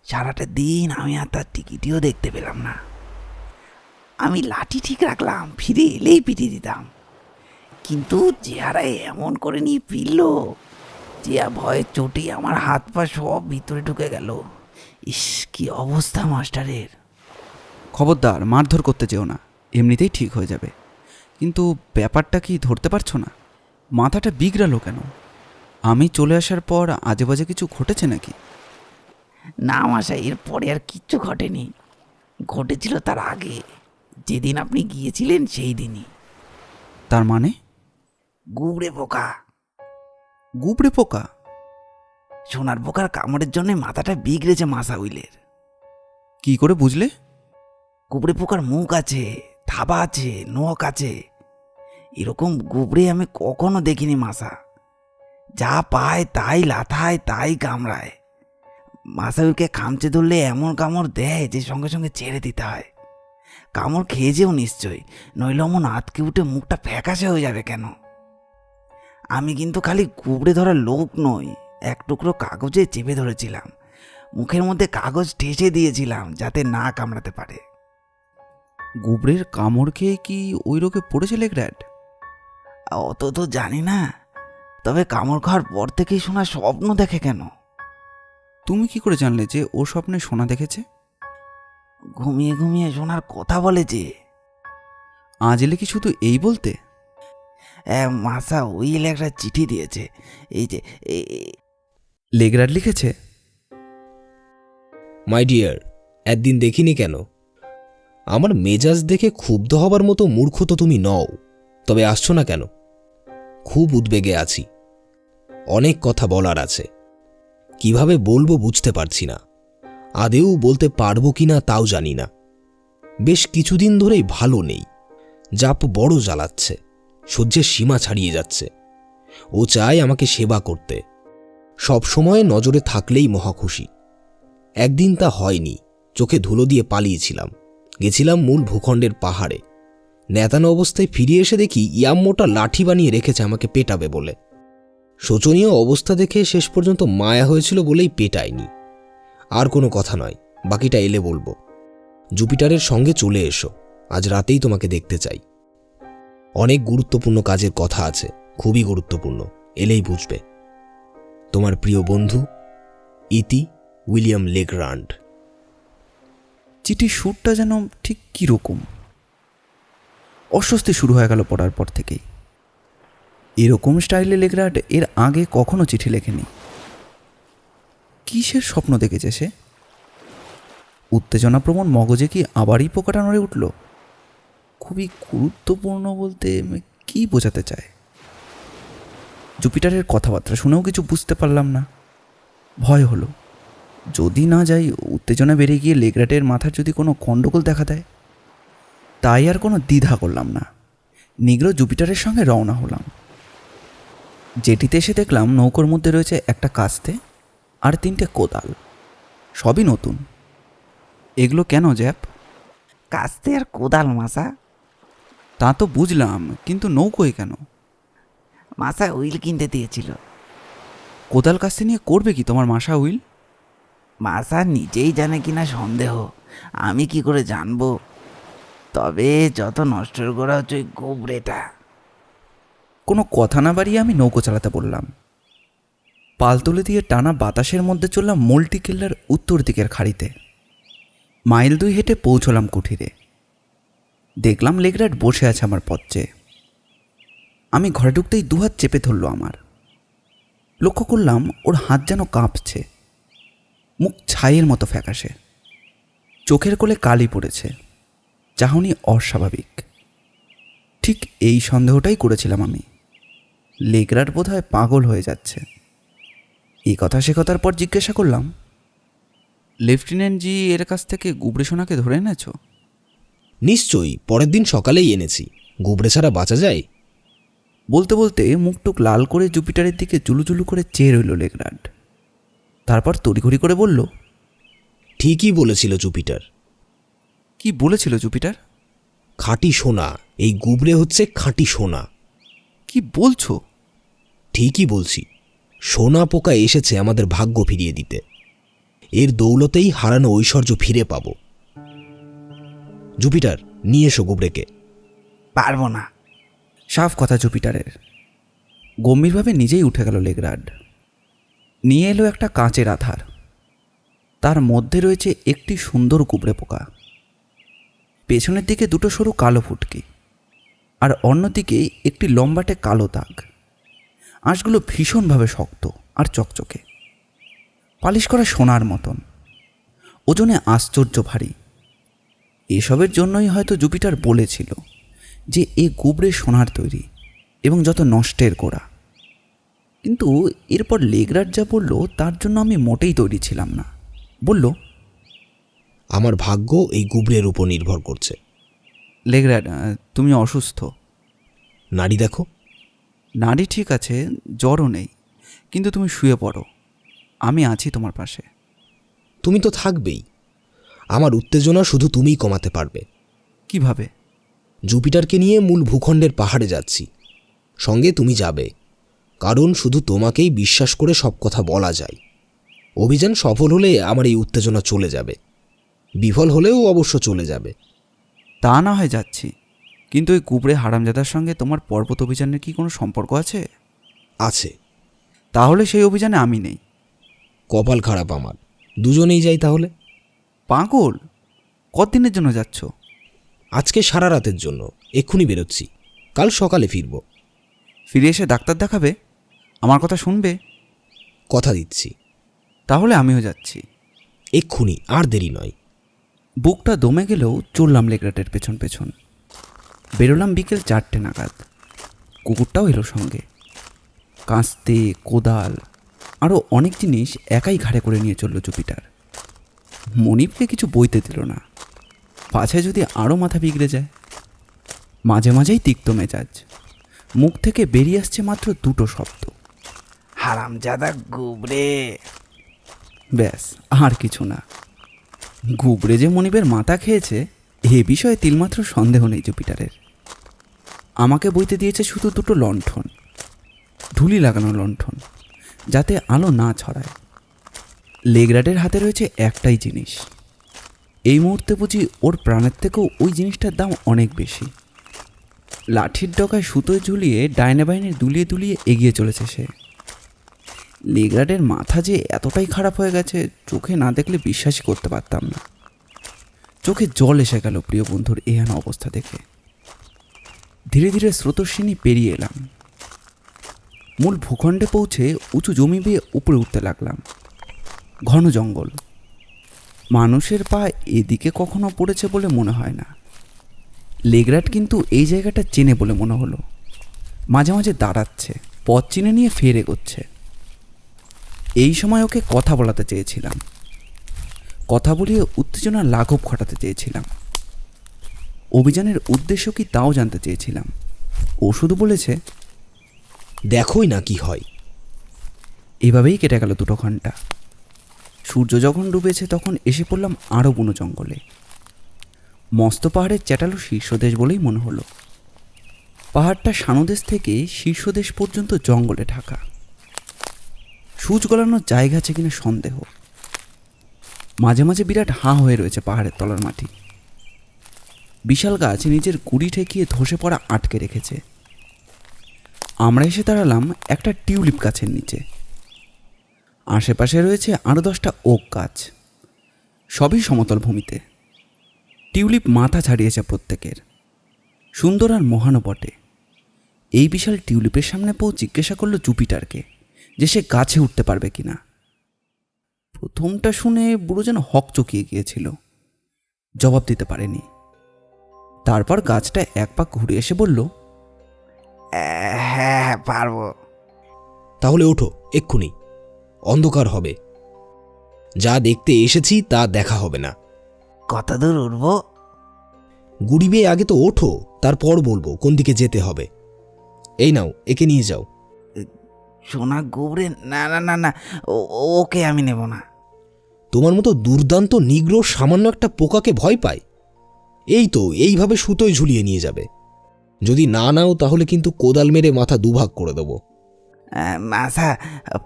সারাটা দিন আমি আর তার টিকিটিও দেখতে পেলাম না। আমি লাঠি ঠিক রাখলাম, ফিরে এলেই পিটিয়ে দিতাম, কিন্তু চেহারায় এমন করে নিয়ে ফিরল যে ভয়ের চোটে আমার হাত পা সব ভিতরে ঢুকে গেল। ইস, কি অবস্থা মাস্টারের! খবরদার, মারধর করতে যেও না, এমনিতেই ঠিক হয়ে যাবে। কিন্তু ব্যাপারটা কি ধরতে পারছো না? মাথাটা বিগড়ালো কেন? আমি চলে আসার পর আজে বাজে কিছু ঘটেছে নাকি? না মশাই, এরপরে আর কিচ্ছু ঘটেনি। ঘটেছিল তার আগে, যেদিন আপনি গিয়েছিলেন সেই দিনই। তার মানে? গুবরে পোকা। গুবরে পোকা? সোনার পোকার কামড়ের জন্য মাথাটা বিগড়েছে মাসা উইলের। কি করে বুঝলে? গুবরে পোকার মুখ আছে, থাবা আছে, নখ আছে। এরকম গুবরে আমি কখনো দেখিনি মাসা। যা পায় তাই লাথায়, তাই কামড়ায়। মাসাউলকে খামচে ধরলে এমন কামড় দেয় যে সঙ্গে সঙ্গে ছেড়ে দিতে হয়। কামড় খেয়েছেও নিশ্চয়ই, নইলে অমন আতকে উঠে মুখটা ফ্যাকাশে হয়ে যাবে কেন? আমি কিন্তু খালি গুবরে ধরার লোক নই, এক টুকরো কাগজে চেপে ধরেছিলাম। মুখের মধ্যে কাগজ ঠেসে দিয়েছিলাম যাতে না কামড়াতে পারে। গুবরের কামড় খেয়ে কি ওই রোগে পড়েছে লেগ্রাড? অত তো জানি না, তবে কামড় খাওয়ার পর থেকেই সোনা স্বপ্ন দেখে কেন? তুমি কি করে জানলে যে ও স্বপ্নে সোনা দেখেছে? ঘুমিয়ে ঘুমিয়ে সোনার কথা বলে যে। আজ এলে কি শুধু এই বলতে? মাসা উইল একটা চিঠি দিয়েছে, এই যে লেগ্রাড লিখেছে? মাই ডিয়ার, একদিন দেখিনি কেন? আমার মেজাজ দেখে ক্ষুব্ধ হবার মতো মূর্খ তো তুমি নও, তবে আসছো না কেন? খুব উদ্বেগে আছি, অনেক কথা বলার আছে। কিভাবে বলবো বুঝতে পারছি না, আদেও বলতে পারবো কিনা তাও জানি না। বেশ কিছুদিন ধরেই ভালো নেই, জাপ বড় জ্বালাচ্ছে, সহ্যের সীমা ছাড়িয়ে যাচ্ছে। ও চায় আমাকে সেবা করতে, সব সময় নজরে থাকলেই মহাখুশি। একদিন তা হয়নি, চোখে ধুলো দিয়ে পালিয়েছিলাম, গেছিলাম মূল ভূখণ্ডের পাহাড়ে। নেতানো অবস্থায় ফিরে এসে দেখি ইয়াম্মোটা লাঠি বানিয়ে রেখেছে আমাকে পেটাবে বলে। শোচনীয় অবস্থা দেখে শেষ পর্যন্ত মায়া হয়েছিল বলেই পেটায়নি। আর কোনো কথা নয়, বাকিটা এলে বলবো। জুপিটারের সঙ্গে চলে এসো, আজ রাতেই তোমাকে দেখতে চাই। অনেক গুরুত্বপূর্ণ কাজের কথা আছে, খুবই গুরুত্বপূর্ণ, এলেই বুঝবে। তোমার প্রিয় বন্ধু ইতি, উইলিয়াম লেগ্রান্ড। চিঠির সুরটা যেন ঠিক কীরকম। অস্বস্তি শুরু হয়ে গেল পড়ার পর থেকেই। এরকম স্টাইলে লেগ্রাড এর আগে কখনো চিঠি লেখেনি। কিসের স্বপ্ন দেখেছে সে? উত্তেজনাপ্রবণ মগজে কি আবারই পোকাটা নড়ে উঠল? খুবই গুরুত্বপূর্ণ বলতে কি বোঝাতে চায়? জুপিটারের কথাবার্তা শুনেও কিছু বুঝতে পারলাম না। ভয় হলো, যদি না যাই উত্তেজনা বেড়ে গিয়ে লেগ্রাডের মাথার যদি কোনো গণ্ডগোল দেখা দেয়। তাই আর কোনো দ্বিধা করলাম না, নিগ্রো জুপিটারের সঙ্গে রওনা হলাম। জেটিতে এসে দেখলাম নৌকোর মধ্যে রয়েছে একটা কাস্তে আর 3টে কোদাল, সবই নতুন। এগুলো কেন জ্যাপ? কাস্তে আর কোদাল মাসা। তা তো বুঝলাম, কিন্তু নৌকোয় কেন? মাসা উইল কিনতে দিয়েছিল। কোদাল কাস্তে নিয়ে করবে কি তোমার মাসা উইল? মাসা নিজেই জানে কিনা সন্দেহ, আমি কি করে জানবো? তবে যত নষ্টের করা হচ্ছে ওই গোবরেটা। কোনো কথা না বাড়িয়ে আমি নৌকো চালাতে বললাম। পাল তুলে দিয়ে টানা বাতাসের মধ্যে চললাম মল্টি কেল্লার উত্তর দিকের খাড়িতে। মাইল 2 হেঁটে পৌঁছলাম কুঠিরে। দেখলাম লেগ্রাড বসে আছে আমার পথ চেয়ে। আমি ঘরে ঢুকতেই দুহাত চেপে ধরল আমার। লক্ষ্য করলাম ওর হাত যেন কাঁপছে, মুখ ছাইয়ের মতো ফ্যাকাশে, চোখের কোলে কালি পড়েছে, চাহনি অস্বাভাবিক। ঠিক এই সন্দেহটাই করেছিলাম আমি, লেগ্রাড বোধহয় পাগল হয়ে যাচ্ছে। এই কথা সে কথার পর জিজ্ঞাসা করলাম, লেফটেন্যান্ট জি এর কাছ থেকে গুবরে সোনাকে ধরে এনেছ? নিশ্চয়ই, পরের দিন সকালেই এনেছি, গুবরে ছাড়া বাঁচা যায়? বলতে বলতে মুখটুক লাল করে জুপিটারের দিকে জুলুজুলু করে চেয়ে রইল লেগ্রাড। তারপর তড়িঘড়ি করে বলল, ঠিকই বলেছিল জুপিটার। কি বলেছিল জুপিটার? খাঁটি সোনা, এই গুবরে হচ্ছে খাঁটি সোনা। কি বলছো? ঠিকই বলছি, সোনা পোকা এসেছে আমাদের ভাগ্য ফিরিয়ে দিতে। এর দৌলতেই হারানো ঐশ্বর্য ফিরে পাব। জুপিটার, নিয়ে এসো গুবরেকে। পারবো না। সাফ কথা জুপিটারের। গম্ভীরভাবে নিজেই উঠে গেল লেগ্রাড। নিয়ে এলো একটা কাঁচের আধার, তার মধ্যে রয়েছে একটি সুন্দর গুবরে পোকা। পেছনের দিকে 2টো সরু কালো ফুটকি, আর অন্যদিকে একটি লম্বাটে কালো দাগ। আঁশগুলো ভীষণভাবে শক্ত আর চকচকে, পালিশ করা সোনার মতন, ওজনে আশ্চর্য ভারী। এসবের জন্যই হয়তো জুপিটার বলেছিল যে এ গুবরে সোনার তৈরি এবং যত নষ্টের গোড়া। কিন্তু এরপর লেগরাট যা বলল তার জন্য আমি মোটেই তৈরি ছিলাম না। বলল, আমার ভাগ্য এই গুবরের উপর নির্ভর করছে। লেগরাট, তুমি অসুস্থ। নাড়ি দেখো। নাড়ি ঠিক আছে, জ্বরও নেই, কিন্তু তুমি শুয়ে পড়ো, আমি আছি তোমার পাশে। তুমি তো থাকবেই। আমার উত্তেজনা শুধু তুমিই কমাতে পারবে। কিভাবে? জুপিটারকে নিয়ে মূল ভূখণ্ডের পাহাড়ে যাচ্ছি, সঙ্গে তুমি যাবে, কারণ শুধু তোমাকেই বিশ্বাস করে সব কথা বলা যায়। অভিযান সফল হলে আমার এই উত্তেজনা চলে যাবে, বিফল হলেও অবশ্য চলে যাবে। তা না হয় যাচ্ছি, কিন্তু ওই কুবড়ে হারামজাদার সঙ্গে তোমার পর্বত অভিযানের কি কোনো সম্পর্ক আছে? আছে। তাহলে সেই অভিযানে আমি নেই। কপাল খারাপ আমার, দুজনেই যাই তাহলে। পাগল, কতদিনের জন্য যাচ্ছ? আজকে সারা রাতের জন্য, এক্ষুনি বেরোচ্ছি, কাল সকালে ফিরব। ফিরে এসে ডাক্তার দেখাবে? আমার কথা শুনবে? কথা দিচ্ছি। তাহলে আমিও যাচ্ছি এক্ষুনি, আর দেরি নয়। বুকটা দমে গেলেও চললাম লেগরাটের পেছন পেছন। বেরোলাম বিকেল 4টে নাগাদ। কুকুরটাও এলো সঙ্গে। কাস্তে, কোদাল আরও অনেক জিনিস একাই ঘাড়ে করে নিয়ে চলল জুপিটার। মনিপকে কিছু বইতে দিল না, পাছে যদি আরও মাথা বিগড়ে যায়। মাঝে মাঝেই তিক্ত মেজাজ, মুখ থেকে বেরিয়ে আসছে মাত্র দুটো শব্দ, হারামজাদা গুবরে। ব্যাস, আর কিছু না। গুবরে যে মনিবের মাথা খেয়েছে এ বিষয়ে তিলমাত্র সন্দেহ নেই জুপিটারের। আমাকে বইতে দিয়েছে শুধু দুটো লণ্ঠন, ঢুলি লাগানো লণ্ঠন, যাতে আলো না ছড়ায়। লেগরাটের হাতে রয়েছে একটাই জিনিস। এই মুহূর্তে বুঝি ওর প্রাণের থেকেও ওই জিনিসটার দাম অনেক বেশি। লাঠির ডগায় সুতোয় ঝুলিয়ে ডাইনে বাইনে দুলিয়ে দুলিয়ে এগিয়ে চলেছে সে। লেগরাটের মাথা যে এতটাই খারাপ হয়ে গেছে, চোখে না দেখলে বিশ্বাসই করতে পারতাম না। চোখে জল এসে গেল প্রিয় বন্ধুর এহেন অবস্থা দেখে। ধীরে ধীরে স্রোতস্বিনী পেরিয়ে এলাম। মূল ভূখণ্ডে পৌঁছে উঁচু জমি বেয়ে উপরে উঠতে লাগলাম। ঘন জঙ্গল, মানুষের পা এদিকে কখনো পড়েছে বলে মনে হয় না। লেগরাট কিন্তু এই জায়গাটা চেনে বলে মনে হলো। মাঝে মাঝে দাঁড়াচ্ছে, পথ চিনে নিয়ে ফের এগোচ্ছে। এই সময় ওকে কথা বলাতে চেয়েছিলাম, কথা বলিয়ে উত্তেজনা লাঘব ঘটাতে চেয়েছিলাম। অভিযানের উদ্দেশ্য কি তাও জানতে চেয়েছিলাম। ও শুধু বলেছে, দেখোই না কি হয়। এভাবেই কেটে গেল 2 ঘন্টা। সূর্য যখন ডুবেছে তখন এসে পড়লাম আরও বুনো জঙ্গলে। মস্ত পাহাড়ের চ্যাটালো শীর্ষদেশ বলেই মনে হলো। পাহাড়টা সানুদেশ থেকে শীর্ষদেশ পর্যন্ত জঙ্গলে ঢাকা। সূচ গলানোর জায়গা আছে কিনা সন্দেহ। মাঝে মাঝে বিরাট হাঁ হয়ে রয়েছে পাহাড়ের তলার মাটি। বিশাল গাছ নিজের গুড়ি ঠেকিয়ে ধসে পড়া আটকে রেখেছে। আমরা এসে দাঁড়ালাম একটা টিউলিপ গাছের নিচে। আশেপাশে রয়েছে আরও 10টা ওক গাছ, সবই সমতল ভূমিতে। টিউলিপ মাথা ছাড়িয়েছে প্রত্যেকের, সুন্দর আর মহানও বটে। এই বিশাল টিউলিপের সামনে পৌ জিজ্ঞাসা করলো জুপিটারকে যে সে গাছে উঠতে পারবে কিনা। প্রথমটা শুনে বুড়ো যেন হকচকিয়ে গিয়েছিল, জবাব দিতে পারেনি। তারপর গাছটা এক পাক ঘুরে এসে বলল, হ্যাঁ পারবো। তাহলে ওঠো এক্ষুনি, অন্ধকার হবে। যা দেখতে এসেছি তা দেখা হবে না। কত দূর উঠবো? গুড়ি বেয়ে আগে তো ওঠো, তারপর বলবো কোন দিকে যেতে হবে। এই নাও, একে নিয়ে যাও। সোনা গুবরে? না না না না, ওকে আমি নেব না। তোমার মতো দুর্দান্ত নিগ্রো সামান্য একটা পোকাকে ভয় পায়? এই তো এইভাবে সুতোয় ঝুলিয়ে নিয়ে যাবে। যদি না নাও তাহলে কিন্তু কোদাল মেরে মাথা দুভাগ করে দেবো। মাসা,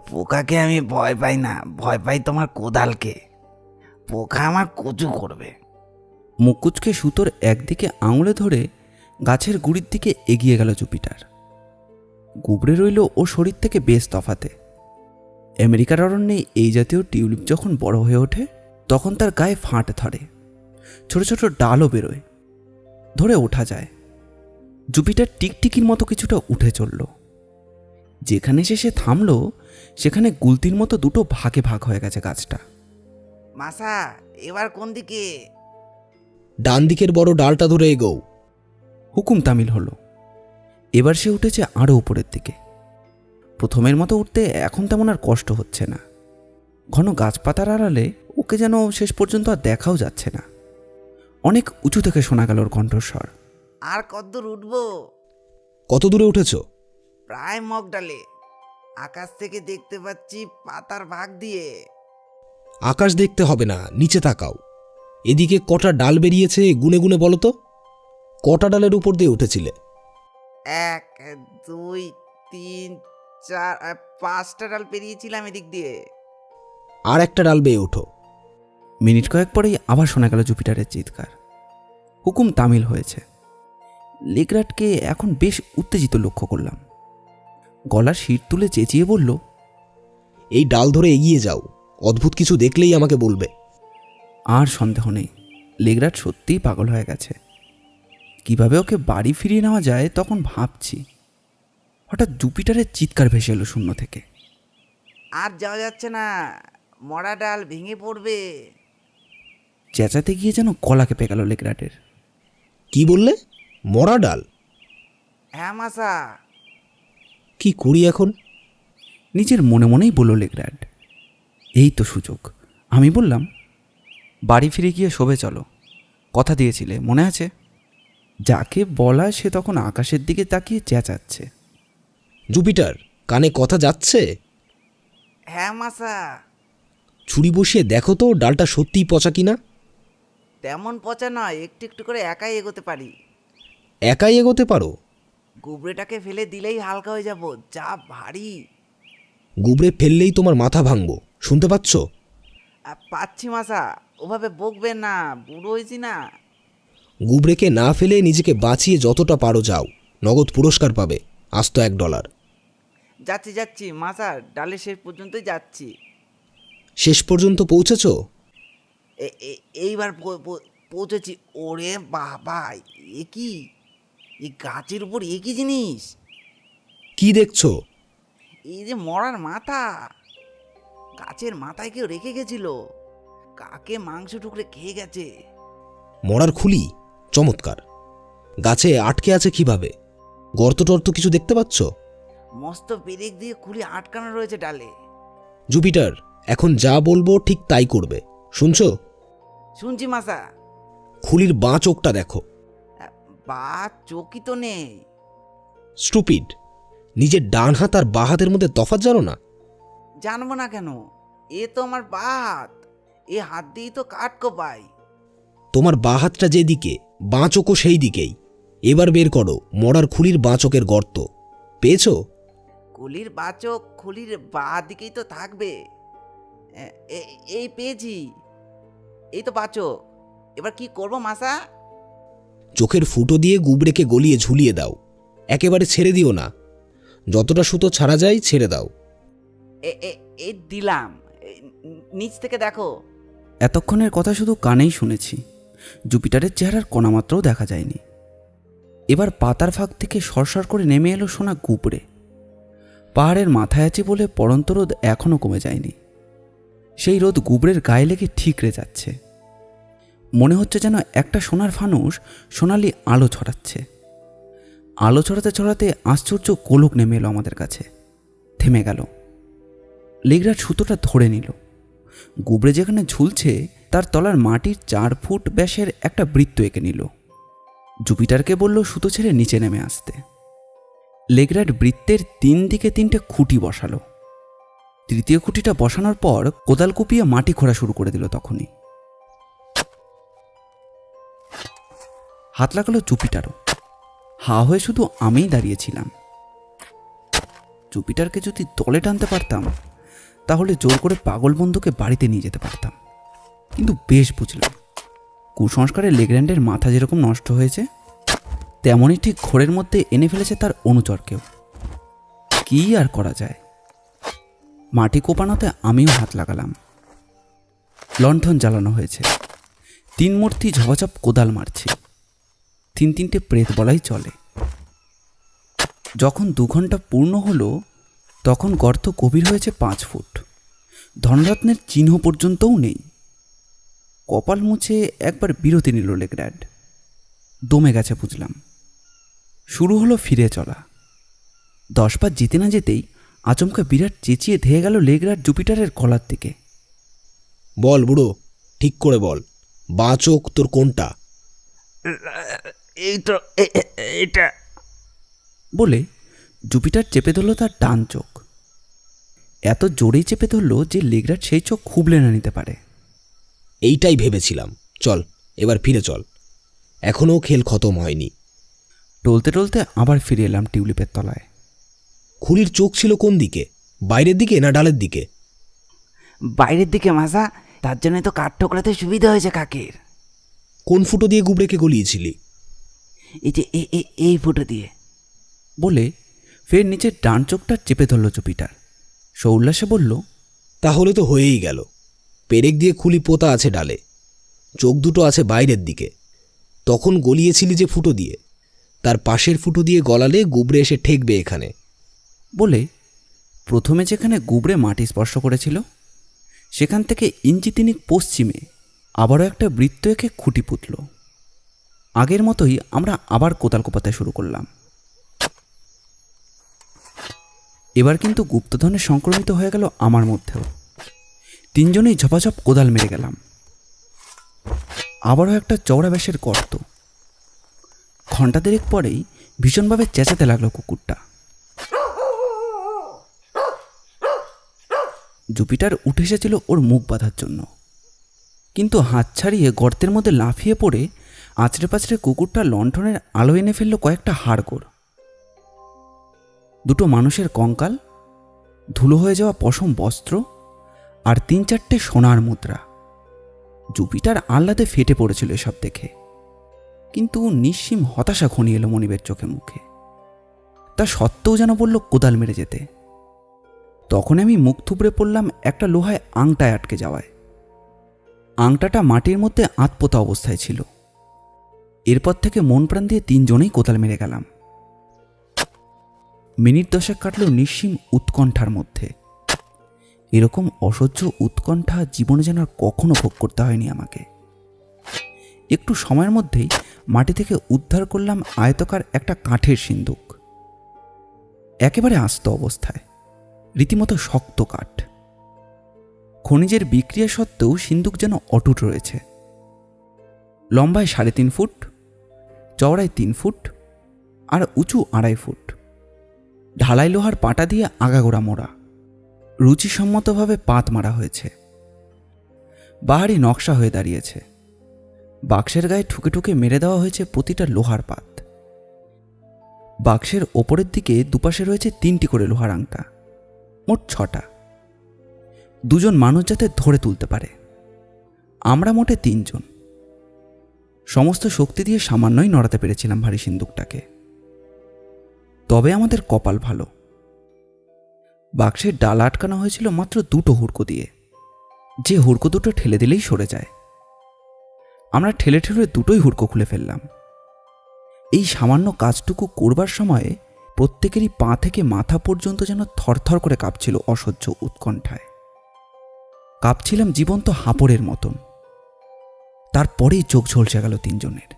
পোকাকে আমি ভয় পাই না, ভয় পাই তোমার কোদালকে। পোকা আমার কচু করবে। মুকুচকে সুতোর একদিকে আঙুলে ধরে গাছের গুড়ির দিকে এগিয়ে গেল জুপিটার। গুবরে রইল ও শরীর থেকে বেশ তফাতে। আমেরিকার অরণ্যে এই জাতীয় টিউলিপ যখন বড় হয়ে ওঠে তখন তার গায়ে ফাঁট ধরে, ছোট ছোট ডালও বেরোয়, ধরে ওঠা যায়। জুপিটার টিকটিকির মতো কিছুটা উঠে চলল। যেখানে সে থামলো সেখানে গুলতির মতো দুটো ভাগে ভাগ হয়ে গেছে গাছটা। মাসা, এবার কোন দিকে? ডান দিকের বড় ডালটা ধরে এগোও। হুকুম তামিল হলো। এবার সে উঠেছে আরও উপরের দিকে। প্রথমের মতো উঠতে এখন তেমন আর কষ্ট হচ্ছে না। ঘন গাছপাতার আড়ালে ওকে যেন শেষ পর্যন্ত আর দেখাও যাচ্ছে না। অনেক উঁচু থেকে শোনা গেল ওর কণ্ঠস্বর। আর কতদূর উঠবো? কত দূরে উঠেছ? প্রায় মগডালে। আকাশ থেকে দেখতে পাচ্ছি পাতার ভাগ দিয়ে। আকাশ দেখতে হবে না, নিচে তাকাও। এদিকে কটা ডাল বেরিয়েছে গুনে গুনে বলো তো। কটা ডালের উপর দিয়ে উঠেছিলে? 1, 2, 3, 4, 5টা ডাল পেরিয়েছিলাম এদিক দিয়ে। আর একটা ডাল বেয়ে ওঠো। মিনিট কয়েক পরেই আবার শোনা গেল জুপিটারের চিৎকার। হুকুম তামিল হয়েছে। লেগ্রাটকে এখন বেশ উত্তেজিত লক্ষ্য করলাম। গলার শির তুলে চেঁচিয়ে বলল, এই ডাল ধরে এগিয়ে যাও, অদ্ভুত কিছু দেখলেই আমাকে বলবে। আর সন্দেহ নেই, লেগ্রাট সত্যিই পাগল হয়ে গেছে। কিভাবে ওকে বাড়ি ফিরিয়ে নেওয়া যায় তখন ভাবছি। হঠাৎ জুপিটারের চিৎকার ভেসে এলো শূন্য থেকে। আর যাওয়া যাচ্ছে না, মরা ডাল ভেঙে পড়বে। চেঁচাতে গিয়ে যেন গলা কেঁপে গেল লেগ্রাটের। কি বললে? মরা ডাল? হ্যাঁ মাসা। কি করি এখন? নিজের মনে মনেই বলল লেগ্রাট। এই তো সুযোগ। আমি বললাম, বাড়ি ফিরে গিয়ে শোবে চলো, কথা দিয়েছিলে মনে আছে? যাকে বলা সে তখন আকাশের দিকে তাকিয়ে চেঁচাচ্ছে। জুপিটার, কানে কথা যাচ্ছে? হ্যাঁ মাসা। ছুরি বসিয়ে দেখো তো ডালটা সত্যিই পচা কিনা। তেমন পচা নয়, একটু একটু করে একাই এগোতে পারি। একাই এগোতে পারো? গুবরেটাকে ফেলে দিলেই হালকা হয়ে যাব, যা ভারী। গুবরে ফেললেই তোমার মাথা ভাঙবো, শুনতে পাচ্ছ? পাচ্ছি মাসা, ওভাবে বকবেন না, বুড়ো হয়েছি না। গুবরেকে না ফেলে নিজেকে বাঁচিয়ে যতটা পারো যাও, নগদ পুরস্কার পাবে, আস্ত $1। যাচ্ছি যাচ্ছি মাসা, ডালে শেষ পর্যন্তই যাচ্ছি। শেষ পর্যন্ত পৌঁছেছ? এইবার পৌঁছেছি। ওরে বাবা, এ কি? এই গাছের উপর এ কি জিনিস? কি দেখছো? এই যে মরার মাথা। গাছের মাথায় কেউ রেখে গেছিল। কাকে মাংস টুকরে খেয়ে গেছে। মরার খুলি? চমৎকার। গাছে আটকে আছে কিভাবে? গর্ত টর্ত কিছু দেখতে পাচ্ছ? মস্ত পেরেক দিয়ে খুলি আটকানো রয়েছে ডালে। জুপিটার, এখন যা বলবো ঠিক তাই করবে, শুনছো? শুনছি মাসা। খুলির বাঁ চোখটা দেখো। বা চোখই তো নেই। স্টুপিড, নিজের ডান হাত আর বাঁ হাতের মধ্যে তফাৎ জানো না? জানবো না কেন? এ তো আমার বা হাত। এ হাত দিয়েই তো কাঠ কোপাই। তোমার বাঁ হাতটা যেদিকে, বাঁ চোখও সেই দিকেই। এবার বের করো মরার খুলির বাঁ চোখের গর্ত। পেয়েছো? খুলির বা চোখ খুলির বা দিকেই তো থাকবে। এই পেয়েছি। এই তো বা চোখ। এবার কি করবো মাসা? চোখের ফুটো দিয়ে গুবরেকে গলিয়ে ঝুলিয়ে দাও, একেবারে ছেড়ে দিও না। যতটা সুতো ছাড়া যায় ছেড়ে দাও। এই দিলাম। নিচ থেকে দেখো। এতক্ষণের কথা শুধু কানেই শুনেছি, জুপিটারের চেহারার কণামাত্রও দেখা যায়নি। এবার পাতার ফাঁক থেকে সরসর করে নেমে এলো সোনা গুবরে। পাহাড়ের মাথায় আছে বলে পড়ন্ত রোদ এখনও কমে যায়নি। সেই রোদ গুবরের গায়ে লেগে ঠিকরে যাচ্ছে। মনে হচ্ছে যেন একটা সোনার ফানুস সোনালি আলো ছড়াচ্ছে। আলো ছড়াতে ছড়াতে আশ্চর্য গোলক নেমে এলো আমাদের কাছে, থেমে গেল। লেগ্রাট সুতোটা ধরে নিল। গুবরে যেখানে ঝুলছে তার তলার মাটির 4 ফুট ব্যাসের একটা বৃত্ত এঁকে নিল। জুপিটারকে বলল সুতো ছেড়ে নিচে নেমে আসতে। লেগ্রাট বৃত্তের 3 দিকে 3টে খুঁটি বসালো। তৃতীয় খুঁটিটা বসানোর পর কোদাল কুপিয়ে মাটি খোঁড়া শুরু করে দিল। তখনই হাত লাগালো জুপিটারও। হা হয়ে শুধু আমিই দাঁড়িয়েছিলাম। জুপিটারকে যদি দলে টানতে পারতাম তাহলে জোর করে পাগল বন্ধুকে বাড়িতে নিয়ে যেতে পারতাম। কিন্তু বেশ বুঝলাম, কুসংস্কারে লেগ্র্যান্ডের মাথা যেরকম নষ্ট হয়েছে তেমনই ঠিক ঘোরের মধ্যে এনে ফেলেছে তার অনুচরকেও। কি আর করা যায়? মাটি কোপানোতে আমিও হাত লাগালাম। লণ্ঠন জ্বালানো হয়েছে। 3 মূর্তি ঝপাঝপ কোদাল মারছে। 3টে প্রেত বলাই চলে। যখন 2 ঘন্টা পূর্ণ হলো তখন গর্ত গভীর হয়েছে 5 ফুট, ধনরত্নের চিহ্ন পর্যন্তও নেই। কপাল মুছে একবার বিরতি নিল লেগ্র্যান্ড। দমে গেছে বুঝলাম। শুরু হলো ফিরে চলা। 10 পা যেতে না যেতেই আচমকা বিরাট চেঁচিয়ে ধেয়ে গেল লেগ্র্যান্ড জুপিটারের গলার দিকে। বল বুড়ো, ঠিক করে বল, বাঁ চোখ তোর কোনটা? এটা বলে জুপিটার চেপে ধরল তার ডান চোখ। এত জোরেই চেপে ধরল যে লেগ্র্যান্ড সেই চোখ খুবলে না নিতে পারে। এইটাই ভেবেছিলাম। চল এবার ফিরে চল, এখনও খেল খতম হয়নি। টলতে টলতে আবার ফিরে এলাম টিউলিপের তলায়। খুলির চোখ ছিল কোন দিকে, বাইরের দিকে না ডালের দিকে? বাইরের দিকে মাজা, তার জন্য তো কাঠ ঠোকরাতে সুবিধা হয়েছে কাকের। কোন ফুটো দিয়ে গুবরেকে গলিয়েছিলি? এই যে এই ফুটো দিয়ে। বলে ফের নিচের ডান চোখটা চেপে ধরল জুপিটার। সৌল্লাসে বলল, তাহলে তো হয়েই গেল। পেরেক দিয়ে খুলি পোতা আছে ডালে, চোখ দুটো আছে বাইরের দিকে। তখন গলিয়েছিলি যে ফুটো দিয়ে, তার পাশের ফুটো দিয়ে গলালে গুবরে এসে ঠেকবে এখানে। বলে প্রথমে যেখানে গুবরে মাটি স্পর্শ করেছিল সেখান থেকে ইঞ্চি তিনিক পশ্চিমে আবারও একটা বৃত্ত এঁকে খুঁটি পুঁতল। আগের মতোই আমরা আবার কোদাল কোপাতে শুরু করলাম। এবার কিন্তু গুপ্তধনে সংক্রমিত হয়ে গেল আমার মধ্যেও। 3 জনেই ঝপাঝপ কোদাল মেরে গেলাম। আবারও একটা চওড়া ব্যাসের গর্ত। ঘণ্টা দেড়েক পরেই ভীষণভাবে চেঁচাতে লাগলো কুকুরটা। জুপিটার উঠে এসেছিল ওর মুখ বাঁধার জন্য, কিন্তু হাত ছাড়িয়ে গর্তের মধ্যে লাফিয়ে পড়ে আছড়ে পাছড়ে কুকুরটা লণ্ঠনের আলো এনে ফেলল কয়েকটা হাড়গোড়, 2টো মানুষের কঙ্কাল, ধুলো হয়ে যাওয়া পশম বস্ত্র আর 3-4টে সোনার মুদ্রা। জুপিটার আহ্লাদে ফেটে পড়েছিল এসব দেখে, কিন্তু নিঃসীম হতাশা ঘনিয়ে এলো মনিবের চোখে মুখে। তা সত্ত্বেও যেন বলল কোদাল মেরে যেতে। তখন আমি মুখ থুবড়ে পড়লাম একটা লোহায় আংটায় আটকে যাওয়ায়। আংটাটা মাটির মধ্যে আতপোতা অবস্থায় ছিল। এরপর থেকে মন প্রাণ দিয়ে 3 জনেই কোদাল মেরে গেলাম। মিনিট 10 কাটল নিঃসীম উৎকণ্ঠার মধ্যে। এরকম অসহ্য উৎকণ্ঠা জীবনে যেন আর কখনো ভোগ করতে হয়নি আমাকে। একটু সময়ের মধ্যেই মাটি থেকে উদ্ধার করলাম আয়তকার একটা কাঠের সিন্দুক, একেবারে আস্ত অবস্থায়, রীতিমতো শক্ত কাঠ। খনিজের বিক্রিয়া সত্ত্বেও সিন্দুক যেন অটুট রয়েছে। লম্বায় 3.5 ফুট, চওড়ায় 3 ফুট আর উঁচু 2.5 ফুট। ঢালাই লোহার পাটা দিয়ে আগাগোড়া মোড়া, রুচিসম্মতভাবে পাত মারা হয়েছে। বাহারি নকশা হয়ে দাঁড়িয়েছে। বাক্সের গায়ে ঠুকে ঠুকে মেরে দেওয়া হয়েছে প্রতিটা লোহার পাত। বাক্সের ওপরের দিকে দুপাশে রয়েছে 3টি করে লোহার আংটা, মোট 6টা। 2 জন মানুষ যাতে ধরে তুলতে পারে। আমরা মোটে 3 জন। সমস্ত শক্তি দিয়ে সামান্যই নড়াতে পেরেছিলাম ভারী সিন্দুকটাকে। তবে আমাদের কপাল ভালো। বাক্সের ডালা আটকানো হয়েছিল মাত্র 2টো হুড়কো দিয়ে, যে হুড়কো দুটো ঠেলে দিলেই সরে যায়। আমরা ঠেলে ঠেলে 2টোই হুড়কো খুলে ফেললাম। এই সামান্য কাজটুকু করবার সময়ে প্রত্যেকেরই পা থেকে মাথা পর্যন্ত যেন থরথর করে কাঁপছিল অসহ্য উৎকণ্ঠায়। কাঁপছিলাম জীবন্ত হাঁপড়ের মতন। তারপরেই চোখ ঝলসে গেল 3 জনের।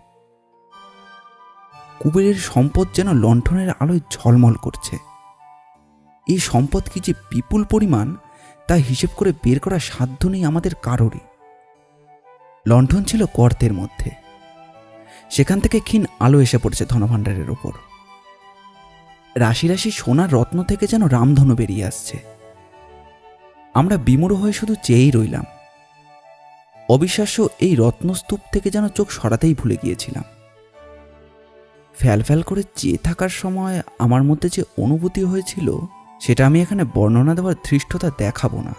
কুবেরের সম্পদ যেন লণ্ঠনের আলোয় ঝলমল করছে। এই সম্পদ কি যে বিপুল পরিমাণ তা হিসেব করে বের করা সাধ্য নেই আমাদের কারোরই। লণ্ঠন ছিল গর্তের মধ্যে, সেখান থেকে ক্ষীণ আলো এসে পড়েছে ধনভাণ্ডারের ওপর। রাশি রাশি সোনার রত্ন থেকে যেন রামধনু বেরিয়ে আসছে। আমরা বিমূঢ় হয়ে শুধু চেয়েই রইলাম। অবিশ্বাস্য এই রত্নস্তূপ থেকে যেন চোখ সরাতেই ভুলে গিয়েছিলাম। ফ্যাল ফ্যাল করে চেয়ে থাকার সময় আমার মধ্যে যে অনুভূতি হয়েছিল সেটা আমি এখানে বর্ণনা দেওয়ার ধৃষ্টতা দেখাবো না।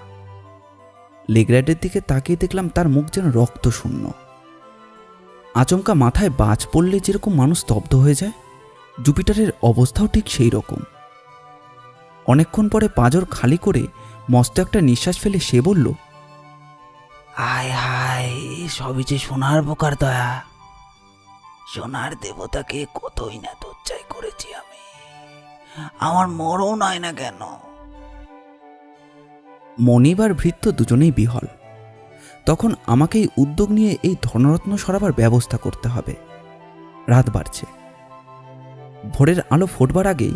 লেগ্র্যান্ডের দিকে তাকিয়ে দেখলাম তার মুখ যেন রক্ত শূন্য। আচমকা মাথায় বাজ পড়লে যেরকম মানুষ স্তব্ধ হয়ে যায়, জুপিটারের অবস্থাও ঠিক সেই রকম। অনেকক্ষণ পরে পাঁজর খালি করে মস্ত একটা নিঃশ্বাস ফেলে সে বলল, হায় হায়, সবই যে সোনার বোকার দয়া। সোনার দেবতাকে কতই না তুচ্ছাই করেছি আমি। আমার মরণ হয় না কেন? মনিব আর ভৃত্য দুজনেই বিহল। তখন আমাকেই উদ্যোগ নিয়ে এই ধনরত্ন সরাবার ব্যবস্থা করতে হবে। রাত বাড়ছে। ভোরের আলো ফোটবার আগেই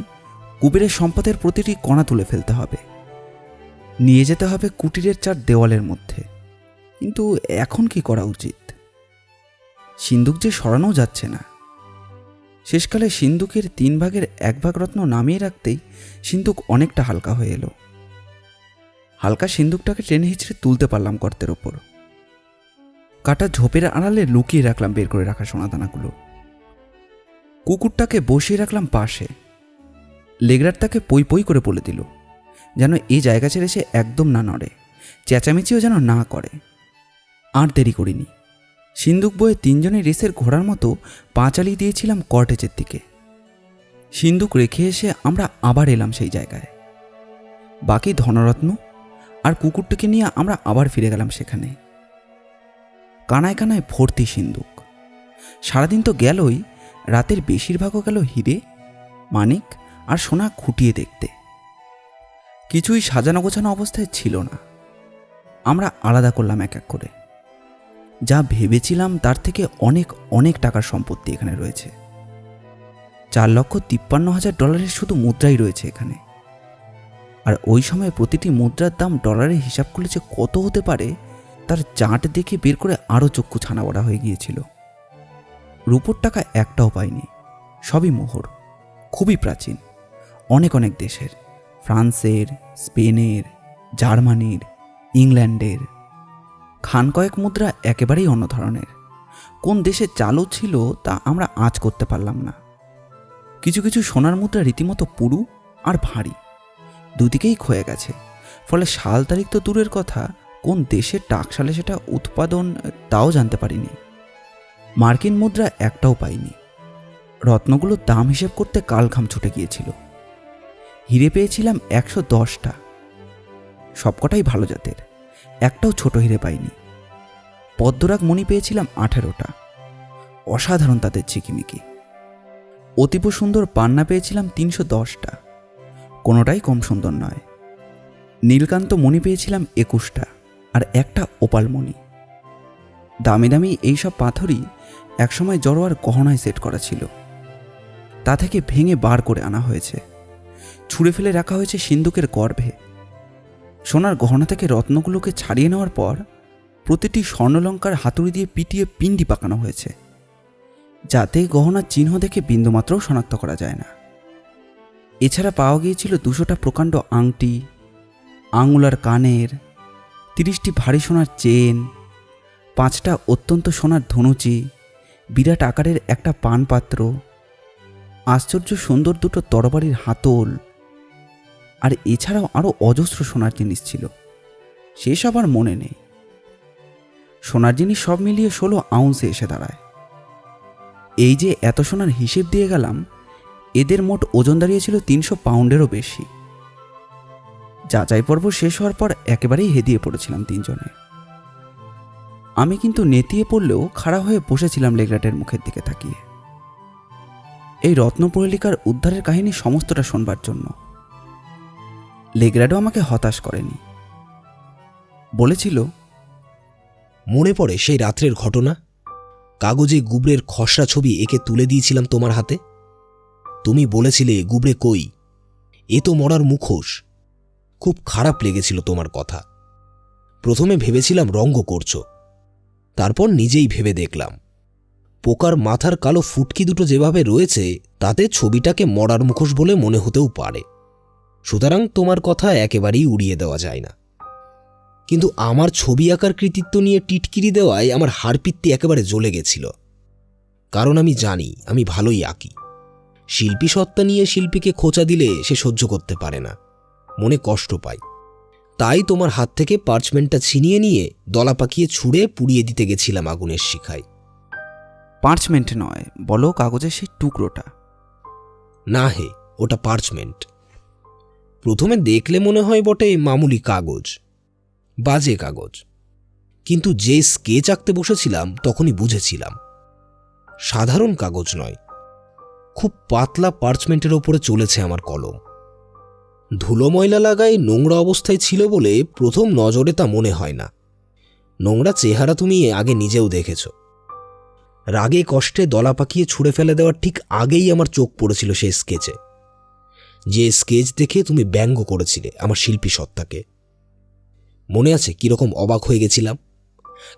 কুবেরের সম্পদের প্রতিটি কণা তুলে ফেলতে হবে, নিয়ে যেতে হবে কুটিরের 4 দেওয়ালের মধ্যে। কিন্তু এখন কি করা উচিত? সিন্দুক যে সরানো যাচ্ছে না। শেষকালে সিন্দুকের 3 ভাগের 1 ভাগ রত্ন নামিয়ে রাখতেই সিন্দুক অনেকটা হালকা হয়ে এলো। হালকা সিন্দুকটাকে টেনে হিঁচড়ে তুলতে পারলাম গর্তের ওপর। কাটা ঝোপের আড়ালে লুকিয়ে রাখলাম বের করে রাখা সোনাদানাগুলো। কুকুরটাকে বসিয়ে রাখলাম পাশে। লেগরাট তাকে পই পই করে বলে দিল যেন এই জায়গা ছেড়ে সে একদম না নড়ে, চেঁচামেচিও যেন না করে। আর দেরি করিনি। সিন্দুক বয়ে 3 জনে রেসের ঘোড়ার মতো পা চালিয়ে দিয়েছিলাম কর্টেজের দিকে। সিন্দুক রেখে এসে আমরা আবার এলাম সেই জায়গায়। বাকি ধনরত্ন আর কুকুরটিকে নিয়ে আমরা আবার ফিরে গেলাম সেখানে। কানায় কানায় ভর্তি সিন্দুক। সারাদিন তো গেলই, রাতের বেশিরভাগও গেল হিরে, মানিক আর সোনা খুঁটিয়ে দেখতে। কিছুই সাজানো গোছানো অবস্থায় ছিল না। আমরা আলাদা করলাম এক এক করে। যা ভেবেছিলাম তার থেকে অনেক অনেক টাকার সম্পত্তি এখানে রয়েছে। $4,53,000 শুধু মুদ্রাই রয়েছে এখানে। আর ওই সময় প্রতিটি মুদ্রার দাম ডলারে হিসাব করলে যে কত হতে পারে তার চার্ট দেখে বের করে আরও চক্ষু ছানা বড়া হয়ে গিয়েছিল। রূপোর টাকা একটাও পাইনি, সবই মোহর, খুবই প্রাচীন, অনেক অনেক দেশের, ফ্রান্সের, স্পেনের, জার্মানির, ইংল্যান্ডের। খান কয়েক মুদ্রা একেবারেই অন্য ধরনের। কোন দেশে চালু ছিল তা আমরা আঁচ করতে পারলাম না। কিছু কিছু সোনার মুদ্রা রীতিমতো পুরু আর ভারী, দুদিকেই ক্ষয়ে গেছে। ফলে সাল তারিখ তো দূরের কথা, কোন দেশের টাকশালে সেটা উৎপাদন তাও জানতে পারিনি। মার্কিন মুদ্রা একটাও পাইনি। রত্নগুলোর দাম হিসেব করতে কালঘাম ছুটে গিয়েছিল। হিরে পেয়েছিলাম 110টা, সবকটাই ভালো জাতের, একটাও ছোট হিরে পাইনি। পদ্মরাগ মণি পেয়েছিলাম 18টা, অসাধারণ তাদের ঝিকিমিকি। অতীব সুন্দর পান্না পেয়েছিলাম 310টা, কোনোটাই কম সুন্দর নয়। নীলকান্ত মণি পেয়েছিলাম 21টা, আর একটা ওপাল মণি। দামি দামি এইসব পাথরই একসময় জড়োয়ার গহনায় সেট করা ছিল, তা থেকে ভেঙে বার করে আনা হয়েছে, ছুঁড়ে ফেলে রাখা হয়েছে সিন্দুকের গর্ভে। সোনার গহনা থেকে রত্নগুলোকে ছাড়িয়ে নেওয়ার পর প্রতিটি স্বর্ণলঙ্কার হাতুড়ি দিয়ে পিটিয়ে পিণ্ডি পাকানো হয়েছে, যাতে গহনার চিহ্ন দেখে বিন্দুমাত্রও শনাক্ত করা যায় না। এছাড়া পাওয়া গিয়েছিল 200টা প্রকাণ্ড আংটি, আঙুলার কানের, 30টি ভারী সোনার চেন, 5টা অত্যন্ত সোনার ধনুচি, বিরাট আকারের একটা পানপাত্র, আশ্চর্য সুন্দর 2টো তরবারির হাতল, আর এছাড়াও আরও অজস্র সোনার জিনিস ছিল, সেসব আর মনে নেই। সোনার জিনিস সব মিলিয়ে 16 আউন্সে এসে দাঁড়ায়। এই যে এত সোনার হিসেব দিয়ে গেলাম, এদের মোট ওজন দাঁড়িয়েছিল 300 পাউন্ডেরও বেশি। যাচাই পর্ব শেষ হওয়ার পর একেবারেই হেদিয়ে পড়েছিলাম 3 জনে। আমি কিন্তু নেতিয়ে পড়লেও খাড়া হয়ে বসেছিলাম লেগ্রাটের মুখের দিকে তাকিয়ে, এই রত্নপ্রহেলিকার উদ্ধারের কাহিনী সমস্তটা শোনবার জন্য। লেগ্রাডও আমাকে হতাশ করেনি, বলেছিল, মনে পড়ে সেই রাত্রের ঘটনা? কাগজে গুবরের খসড়া ছবি একে তুলে দিয়েছিলাম তোমার হাতে। তুমি বলেছিলে গুবরে কই, এ তো মরার মুখোশ। খুব খারাপ লেগেছিল তোমার কথা। প্রথমে ভেবেছিলাম রঙ্গ করছো, তারপর নিজেই ভেবে দেখলাম পোকার মাথার কালো ফুটকি দুটো যেভাবে রয়েছে তাতে ছবিটাকে মরার মুখোশ বলে মনে হতেও পারে। সুতরাং তোমার কথা একেবারেই উড়িয়ে দেওয়া যায় না। কিন্তু আমার ছবি আঁকার কৃতিত্ব নিয়ে টিটকিরি দেওয়ায় আমার হাড়পিত্তি একেবারে জ্বলে গেছিল। কারণ আমি জানি আমি ভালোই আঁকি। শিল্পী সত্তা নিয়ে শিল্পীকে খোঁচা দিলে সে সহ্য করতে পারে না, মনে কষ্ট পায়। তাই তোমার হাত থেকে পার্চমেন্টটা ছিনিয়ে নিয়ে দলা পাকিয়ে ছুঁড়ে পুড়িয়ে দিতে গেছিলাম আগুনের শিখায়। পার্চমেন্ট নয়, বলো কাগজের সেই টুকরোটা। না হে, ওটা পার্চমেন্ট। প্রথমে দেখলে মনে হয় বটে মামুলি কাগজ, বাজে কাগজ। কিন্তু যে স্কেচ আঁকতে বসেছিলাম তখনই বুঝেছিলাম সাধারণ কাগজ নয়, খুব পাতলা পার্চমেন্টের ওপরে চলেছে আমার কলম। ধুলো ময়লা লাগায় নোংরা অবস্থায় ছিল বলে প্রথম নজরে তা মনে হয় না। নোংরা চেহারা তুমি আগে নিজেও দেখেছ। রাগে কষ্টে দলা পাকিয়ে ছুঁড়ে ফেলে দেওয়ার ঠিক আগেই আমার চোখ পড়েছিল সেই স্কেচে, যে স্কেচ দেখে তুমি ব্যঙ্গ করেছিলে আমার শিল্পী সত্তাকে। মনে আছে কীরকম অবাক হয়ে গেছিলাম?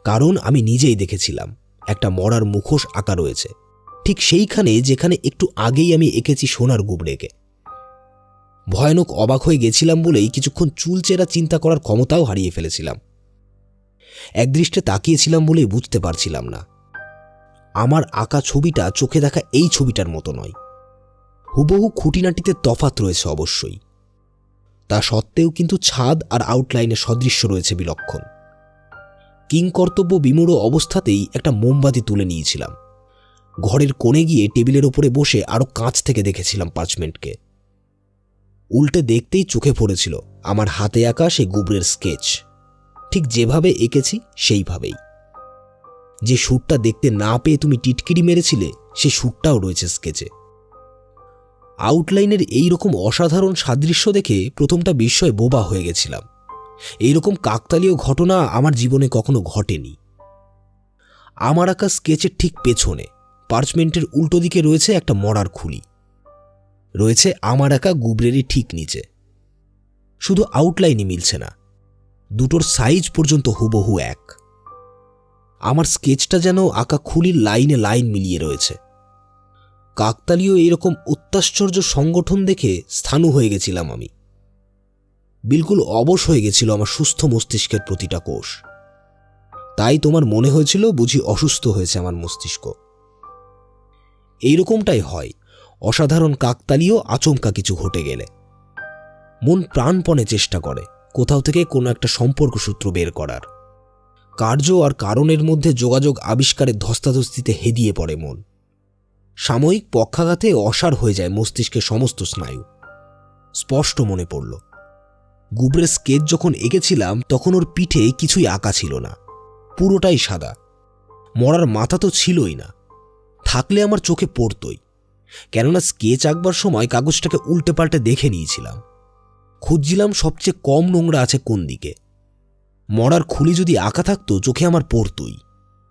কারণ আমি নিজেই দেখেছিলাম একটা মরার মুখোশ আঁকা রয়েছে ঠিক সেইখানে যেখানে একটু আগেই আমি এঁকেছি সোনার গুবরেকে। ভয়ানক অবাক হয়ে গেছিলাম বলেই কিছুক্ষণ চুলচেরা চিন্তা করার ক্ষমতাও হারিয়ে ফেলেছিলাম। একদৃষ্টে তাকিয়েছিলাম বলেই বুঝতে পারছিলাম না আমার আঁকা ছবিটা চোখে দেখা এই ছবিটার মতো নয়। হুবহু খুঁটিনাটিতে তফাৎ রয়েছে অবশ্যই, তা সত্ত্বেও কিন্তু ছাদ আর আউটলাইনে সদৃশ্য রয়েছে বিলক্ষণ। কিংকর্তব্য বিমূঢ় অবস্থাতেই একটা মোমবাতি তুলে নিয়েছিলাম। ঘরের কোণে গিয়ে টেবিলের ওপরে বসে আরও কাছ থেকে দেখেছিলাম পার্চমেন্টকে। উল্টে দেখতেই চোখে পড়েছিল আমার হাতে আঁকা সেই গুবরের স্কেচ, ঠিক যেভাবে এঁকেছি সেইভাবেই। যে সুরটা দেখতে না পেয়ে তুমি টিটকিরি মেরেছিলে সেই সুরটাও রয়েছে স্কেচে। আউটলাইনের এইরকম অসাধারণ সাদৃশ্য দেখে প্রথমটা বিস্ময়ে বোবা হয়ে গেছিলাম। এইরকম কাকতালীয় ঘটনা আমার জীবনে কখনো ঘটেনি। আমার আঁকা স্কেচের ঠিক পেছনে পার্চমেন্টের উল্টো দিকে রয়েছে একটা মরার খুলি, রয়েছে আমার আঁকা গুবরেরই ঠিক নিচে। শুধু আউটলাইনই মিলছে না, দুটোর সাইজ পর্যন্ত হুবহু এক। আমার স্কেচটা যেন আঁকা খুলির লাইনে লাইন মিলিয়ে রয়েছে। কাকতালীয় এরকম অত্যাশ্চর্য সংগঠন দেখে স্থাণু হয়ে গেছিলাম আমি। বিলকুল অবশ হয়ে গেছিল আমার সুস্থ মস্তিষ্কের প্রতিটা কোষ। তাই তোমার মনে হয়েছিল বুঝি অসুস্থ হয়েছে আমার মস্তিষ্ক। এইরকমটাই হয় অসাধারণ কাকতালীয় আচমকা কিছু ঘটে গেলে। মন প্রাণপণে চেষ্টা করে কোথাও থেকে কোনো একটা সম্পর্ক সূত্র বের করার। কার্য আর কারণের মধ্যে যোগাযোগ আবিষ্কারের ধস্তাধস্তিতে হেদিয়ে পড়ে মন। সাময়িক পক্ষাঘাতে অসাড় হয়ে যায় মস্তিষ্কের সমস্ত স্নায়ু। স্পষ্ট মনে পড়ল গুবরের স্কেচ যখন এঁকেছিলাম তখন ওর পিঠে কিছুই আঁকা ছিল না, পুরোটাই সাদা। মরার মাথা তো ছিলই না, থাকলে আমার চোখে পড়তই, কেননা স্কেচ আঁকবার সময় কাগজটাকে উল্টে পাল্টে দেখে নিয়েছিলাম। খুঁজছিলাম সবচেয়ে কম নোংরা আছে কোন দিকে। মরার খুলি যদি আঁকা থাকতো চোখে আমার পড়তই।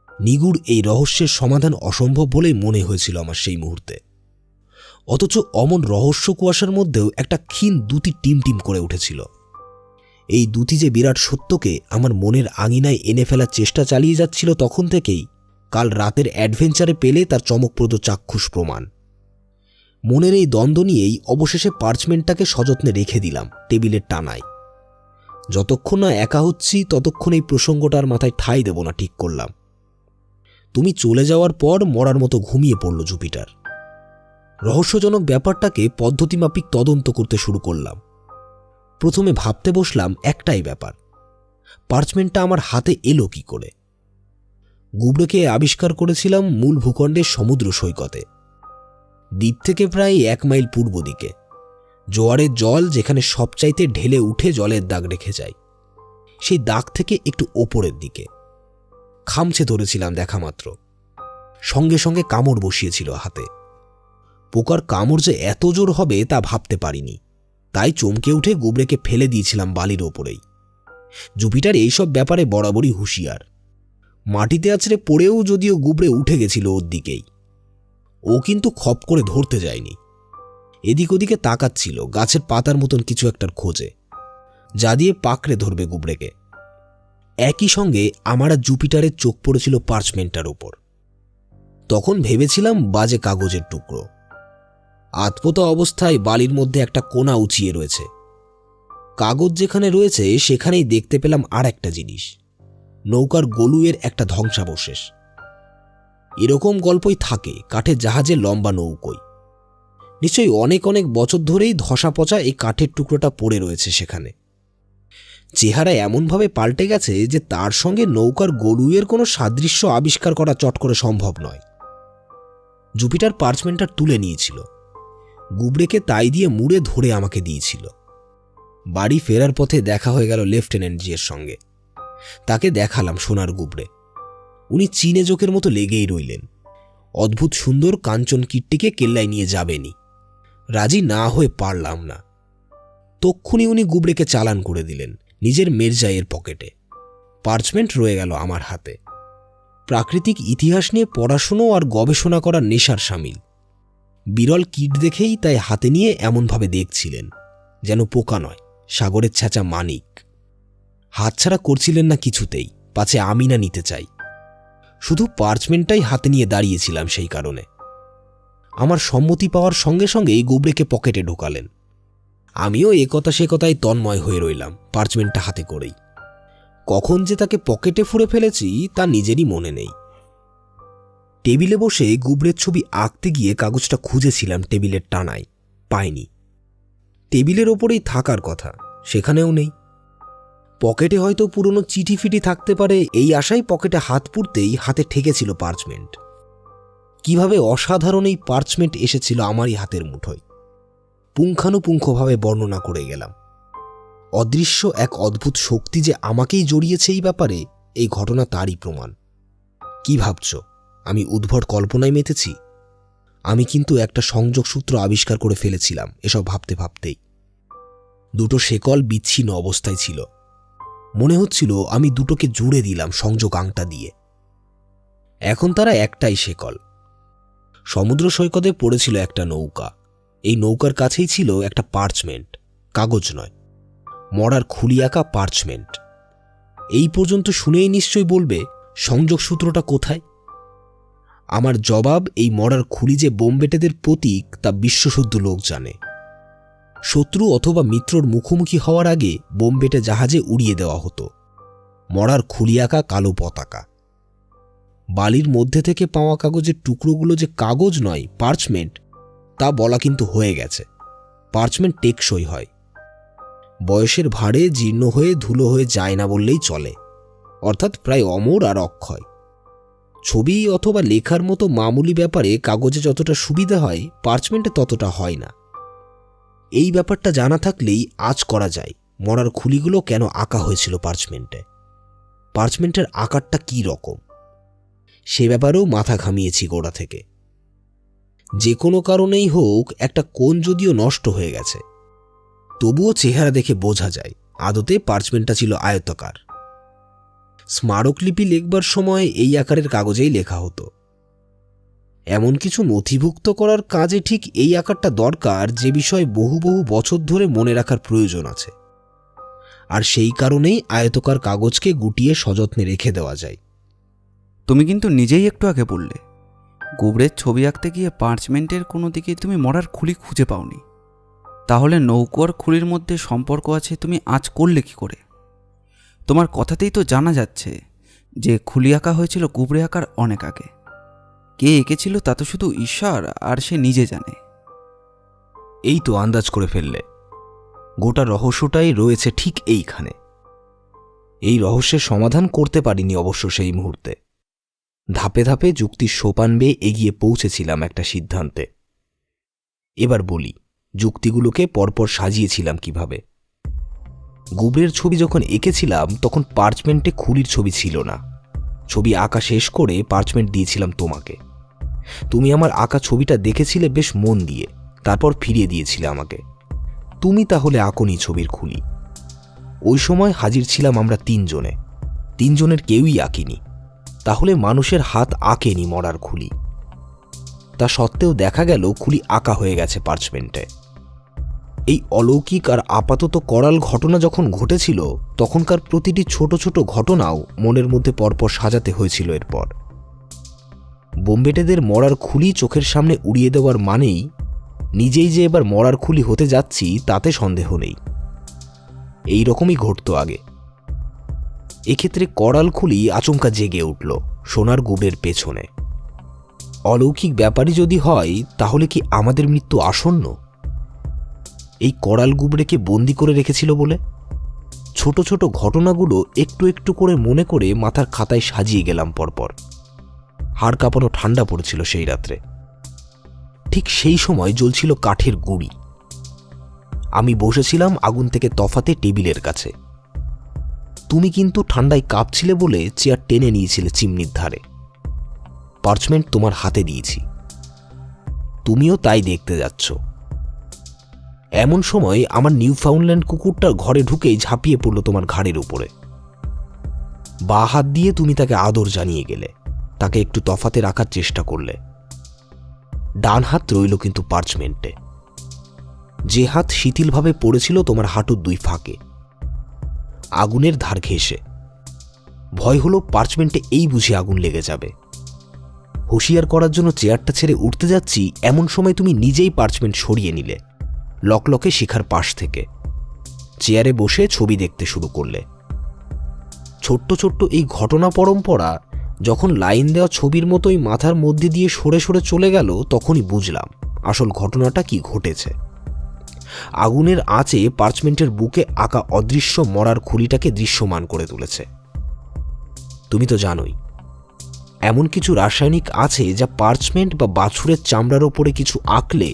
নিগুড় এই রহস্যের সমাধান অসম্ভব বলেই মনে হয়েছিল আমার সেই মুহূর্তে। অথচ অমন রহস্য কুয়াশার মধ্যেও একটা ক্ষীণ দ্যুতি টিম টিম করে উঠেছিল। এই দ্যুতি যে বিরাট সত্যকে আমার মনের আঙিনায় এনে ফেলার চেষ্টা চালিয়ে যাচ্ছিল তখন থেকেই কাল রাতের অ্যাডভেঞ্চারে পেলে তার চমকপ্রদ চাক্ষুষ প্রমাণ। মনের এই দ্বন্দ্ব নিয়েই অবশেষে পার্চমেন্টটাকে সযত্নে রেখে দিলাম টেবিলের টানায়। যতক্ষণ না একা হচ্ছি ততক্ষণ এই প্রসঙ্গটার মাথায় ঠাঁই দেব না ঠিক করলাম। তুমি চলে যাওয়ার পর মরার মতো ঘুমিয়ে পড়ল জুপিটার। রহস্যজনক ব্যাপারটাকে পদ্ধতিমাফিক তদন্ত করতে শুরু করলাম। প্রথমে ভাবতে বসলাম একটাই ব্যাপার, পার্চমেন্টটা আমার হাতে এলো কি করে। গুবরেকে আবিষ্কার করেছিলাম মূল ভূখণ্ডের সমুদ্র সৈকতে, দ্বীপ থেকে প্রায় 1 মাইল পূর্ব দিকে। জোয়ারের জল যেখানে সবচাইতে ঢেলে উঠে জলের দাগ রেখে যায়, সেই দাগ থেকে একটু ওপরের দিকে। খামছে ধরেছিলাম দেখা মাত্র, সঙ্গে সঙ্গে কামড় বসিয়েছিল হাতে। পোকার কামড় যে এত জোর হবে তা ভাবতে পারিনি, তাই চমকে উঠে গুবরেকে ফেলে দিয়েছিলাম বালির ওপরেই। জুপিটার এইসব ব্যাপারে বরাবরই হুঁশিয়ার। মাটিতে আছড়ে পড়েও যদিও গুবরে উঠে গেছিল ওর দিকেই, ও কিন্তু খপ করে ধরতে যায়নি। এদিক ওদিকে তাকাচ্ছিল গাছের পাতার মতন কিছু একটার খোঁজে, যা দিয়ে পাকড়ে ধরবে গুবরেকে। একই সঙ্গে আমার আর জুপিটারের চোখ পড়েছিল পার্চমেন্টটার ওপর। তখন ভেবেছিলাম বাজে কাগজের টুকরো। আতপোতা অবস্থায় বালির মধ্যে একটা কোণা উঁচিয়ে রয়েছে। কাগজ যেখানে রয়েছে সেখানেই দেখতে পেলাম আর একটা জিনিস, নৌকার গলুয়ের একটা ধ্বংসাবশেষ। এরকম গল্পই থাকে কাঠের জাহাজে লম্বা নৌকোয়। নিশ্চয়ই অনেক অনেক বছর ধরেই ধসা পচা এই কাঠের টুকরোটা পড়ে রয়েছে সেখানে। চেহারা এমনভাবে পাল্টে গেছে যে তার সঙ্গে নৌকার গলুয়ের কোনো সাদৃশ্য আবিষ্কার করা চট করে সম্ভব নয়। জুপিটার পার্চমেন্টটা তুলে নিয়েছিল, গুবরেকে তাই দিয়ে মুড়ে ধরে আমাকে দিয়েছিল। বাড়ি ফেরার পথে দেখা হয়ে গেল লেফটেন্যান্ট জির সঙ্গে। তাকে দেখালাম সোনার গুবরে। উনি চীনে জোকের মতো লেগেই রইলেন। অদ্ভুত সুন্দর কাঞ্চন কীর্তিকে কেল্লায় নিয়ে যাবেনি। রাজি না হয়ে পারলাম না। তক্ষুনি উনি গুবরেকে চালান করে দিলেন নিজের মেরজাইয়ের পকেটে। পার্চমেন্ট রয়ে গেল আমার হাতে। প্রাকৃতিক ইতিহাস নিয়ে পড়াশুনো আর গবেষণা করার নেশার সামিল। বিরল কীট দেখেই তাই হাতে নিয়ে এমনভাবে দেখছিলেন যেন পোকা নয়, সাগরের ছ্যাঁচা মানিক। হাতছাড়া করছিলেন না কিছুতেই, পাছে আমি না নিতে চাই। শুধু পার্চমেন্টটাই হাতে নিয়ে দাঁড়িয়েছিলাম সেই কারণে। আমার সম্মতি পাওয়ার সঙ্গে সঙ্গেই গুবরেকে পকেটে ঢোকালেন। আমিও এ কথা সে কথায় তন্ময় হয়ে রইলাম পার্চমেন্টটা হাতে করেই। কখন যে তাকে পকেটে ফুঁড়ে ফেলেছি তা নিজেরই মনে নেই। টেবিলে বসে গুবরের ছবি আঁকতে গিয়ে কাগজটা খুঁজেছিলাম টেবিলের টানায়, পাইনি। টেবিলের ওপরেই থাকার কথা, সেখানেও নেই। পকেটে হয়তো পুরনো চিঠি ফিটি থাকতে পারে, এই আশায় পকেটে হাত পুরতেই হাতে ঠেকেছিল পার্চমেন্ট। কিভাবে অসাধারণ এই পার্চমেন্ট এসেছিল আমারই হাতের মুঠোয়, পুঙ্খানুপুঙ্খভাবে বর্ণনা করে গেলাম। অদৃশ্য এক অদ্ভুত শক্তি যে আমাকেই জড়িয়েছে এই ব্যাপারে, এই ঘটনা তারই প্রমাণ। কি ভাবছ, আমি উদ্ভট কল্পনায় মেতেছি? আমি কিন্তু একটা সংযোগ সূত্র আবিষ্কার করে ফেলেছিলাম এসব ভাবতে ভাবতেই। দুটো শেকল বিচ্ছিন্ন অবস্থায় ছিল। মনে হচ্ছিল আমি দুটোকে জুড়ে দিলাম সংযোগ আংটা দিয়ে। এখন তারা একটাই শেকল। সমুদ্র সৈকতে পড়েছিল একটা নৌকা। এই নৌকার কাছেই ছিল একটা পার্চমেন্ট, কাগজ নয়, মরার খুলি আঁকা পার্চমেন্ট। এই পর্যন্ত শুনেই নিশ্চয় বলবে সংযোগ সূত্রটা কোথায়? আমার জবাব, এই মরার খুলি যে বোমবেটেদের প্রতীক তা বিশ্বশুদ্ধ লোক জানে। শত্রু অথবা মিত্রর মুখোমুখি হওয়ার আগে বোমবেটে জাহাজে উড়িয়ে দেওয়া হতো মরার খুলি আঁকা কালো পতাকা। বালির মধ্যে থেকে পাওয়া কাগজের টুকরোগুলো যে কাগজ নয়, পার্চমেন্ট, তা বলা কিন্তু হয়ে গেছে। পার্চমেন্ট টেকসই হয়, বয়সের ভারে জীর্ণ হয়ে ধুলো হয়ে যায় না বললেই চলে, অর্থাৎ প্রায় অমর আর অক্ষয়। ছবি অথবা লেখার মতো মামুলি ব্যাপারে কাগজে যতটা সুবিধা হয়, পার্চমেন্টে ততটা হয় না। এই ব্যাপারটা জানা থাকলেই আজ করা যায় মরার খুলিগুলো কেন আঁকা হয়েছিল পার্চমেন্টে, পার্চমেন্টের আকারটা কি রকম, সে ব্যাপারেও মাথা ঘামিয়েছি গোড়া থেকে। যে কোনো কারণেই হোক, একটা কোণ যদিও নষ্ট হয়ে গেছে, তবুও চেহারা দেখে বোঝা যায় আদতে পার্চমেন্টটা ছিল আয়তাকার। স্মারকলিপি লিখবার সময় এই আকারের কাগজেই লেখা হতো। এমন কিছু নথিভুক্ত করার কাজে ঠিক এই আকারটা দরকার, যে বিষয়ে বহু বহু বছর ধরে মনে রাখার প্রয়োজন আছে। আর সেই কারণেই আয়তাকার কাগজকে গুটিয়ে সযত্নে রেখে দেওয়া যায়। তুমি কিন্তু নিজেই একটু আগে বললে গুবরের ছবি আঁকতে গিয়ে পার্চমেন্টের কোনো দিকে তুমি মরার খুলি খুঁজে পাওনি। তাহলে নৌকোর খুলির মধ্যে সম্পর্ক আছে তুমি আজ করলে কি করে? তোমার কথাতেই তো জানা যাচ্ছে যে খুলি আঁকা হয়েছিল গুবরে আঁকার অনেক আগে। কে এঁকেছিল তা তো শুধু ঈশ্বর আর সে নিজে জানে। এই তো আন্দাজ করে ফেললে। গোটা রহস্যটাই রয়েছে ঠিক এইখানে। এই রহস্যের সমাধান করতে পারিনি অবশ্য সেই মুহূর্তে। ধাপে ধাপে যুক্তির সোপান বেয়ে এগিয়ে পৌঁছেছিলাম একটা সিদ্ধান্তে। এবার বলি যুক্তিগুলোকে পরপর সাজিয়েছিলাম কিভাবে। গুবরের ছবি যখন এঁকেছিলাম তখন পার্চমেন্টে খুলির ছবি ছিল না। ছবি আঁকা শেষ করে পার্চমেন্ট দিয়েছিলাম তোমাকে। তুমি আমার আঁকা ছবিটা দেখেছিলে বেশ মন দিয়ে, তারপর ফিরিয়ে দিয়েছিলে আমাকে। তুমি তাহলে আঁকোনি ছবির খুলি। ওই সময় হাজির ছিলাম আমরা তিনজনে, তিনজনের কেউই আঁকিনি। তাহলে মানুষের হাত আঁকেনি মরার খুলি। তা সত্ত্বেও দেখা গেল খুলি আঁকা হয়ে গেছে পার্চমেন্টে। এই অলৌকিক আর আপাতত করাল ঘটনা যখন ঘটেছিল, তখনকার প্রতিটি ছোট ছোট ঘটনাও মনের মধ্যে পরপর সাজাতে হয়েছিল। এরপর বোমবেটেদের মরার খুলি চোখের সামনে উড়িয়ে দেওয়ার মানেই নিজেই যে এবার মরার খুলি হতে যাচ্ছি তাতে সন্দেহ নেই। এই রকমই ঘটত আগে। এক্ষেত্রে করাল খুলি আচমকা জেগে উঠল সোনার গুবরের পেছনে। অলৌকিক ব্যাপারই যদি হয়, তাহলে কি আমাদের মৃত্যু আসন্ন? এই করাল গুবরেকে বন্দি করে রেখেছিল বলে ছোট ছোট ঘটনাগুলো একটু একটু করে মনে করে মাথার খাতায় সাজিয়ে গেলাম পরপর। হাড় কাঁপানো ঠান্ডা পড়েছিল সেই রাত্রে। ঠিক সেই সময় জ্বলছিল কাঠের গুঁড়ি। আমি বসেছিলাম আগুন থেকে তফাতে টেবিলের কাছে। তুমি কিন্তু ঠান্ডায় কাঁপছিলে বলে চেয়ার টেনে নিয়েছিলে চিমনির ধারে। পার্চমেন্ট তোমার হাতে দিয়েছি, তুমিও তাই দেখতে যাচ্ছ। এমন সময় আমার নিউফাউন্ডল্যান্ড কুকুরটা ঘরে ঢুকেই ঝাঁপিয়ে পড়ল তোমার ঘাড়ের উপরে। বাঁ হাত দিয়ে তুমি তাকে আদর জানিয়ে গেলে, তাকে একটু তফাতে রাখার চেষ্টা করলে। ডান হাত রইল কিন্তু পার্চমেন্টে, যে হাত শিথিলভাবে পড়েছিল তোমার হাঁটুর দুই ফাঁকে, আগুনের ধার ঘেঁষে। ভয় হলো পার্চমেন্টে এই বুঝি আগুন লেগে যাবে। হুঁশিয়ার করার জন্য চেয়ারটা ছেড়ে উঠতে যাচ্ছি, এমন সময় তুমি নিজেই পার্চমেন্ট সরিয়ে নিলে লকলকে শিখার পাশ থেকে। চেয়ারে বসে ছবি দেখতে শুরু করলে। ছোট্ট ছোট্ট এই ঘটনা পরম্পরা যখন লাইন দেওয়া ছবির মতোই মাথার মধ্যে দিয়ে সরে সরে চলে গেল, তখনই বুঝলাম আসল ঘটনাটা কি ঘটেছে। আগুনের আঁচে পার্চমেন্টের বুকে আঁকা অদৃশ্য মরার খুলিটাকে দৃশ্যমান করে তুলেছে। তুমি তো জানোই, এমন কিছু রাসায়নিক আছে যা পার্চমেন্ট বা বাছুরের চামড়ার ওপরে কিছু আঁকলে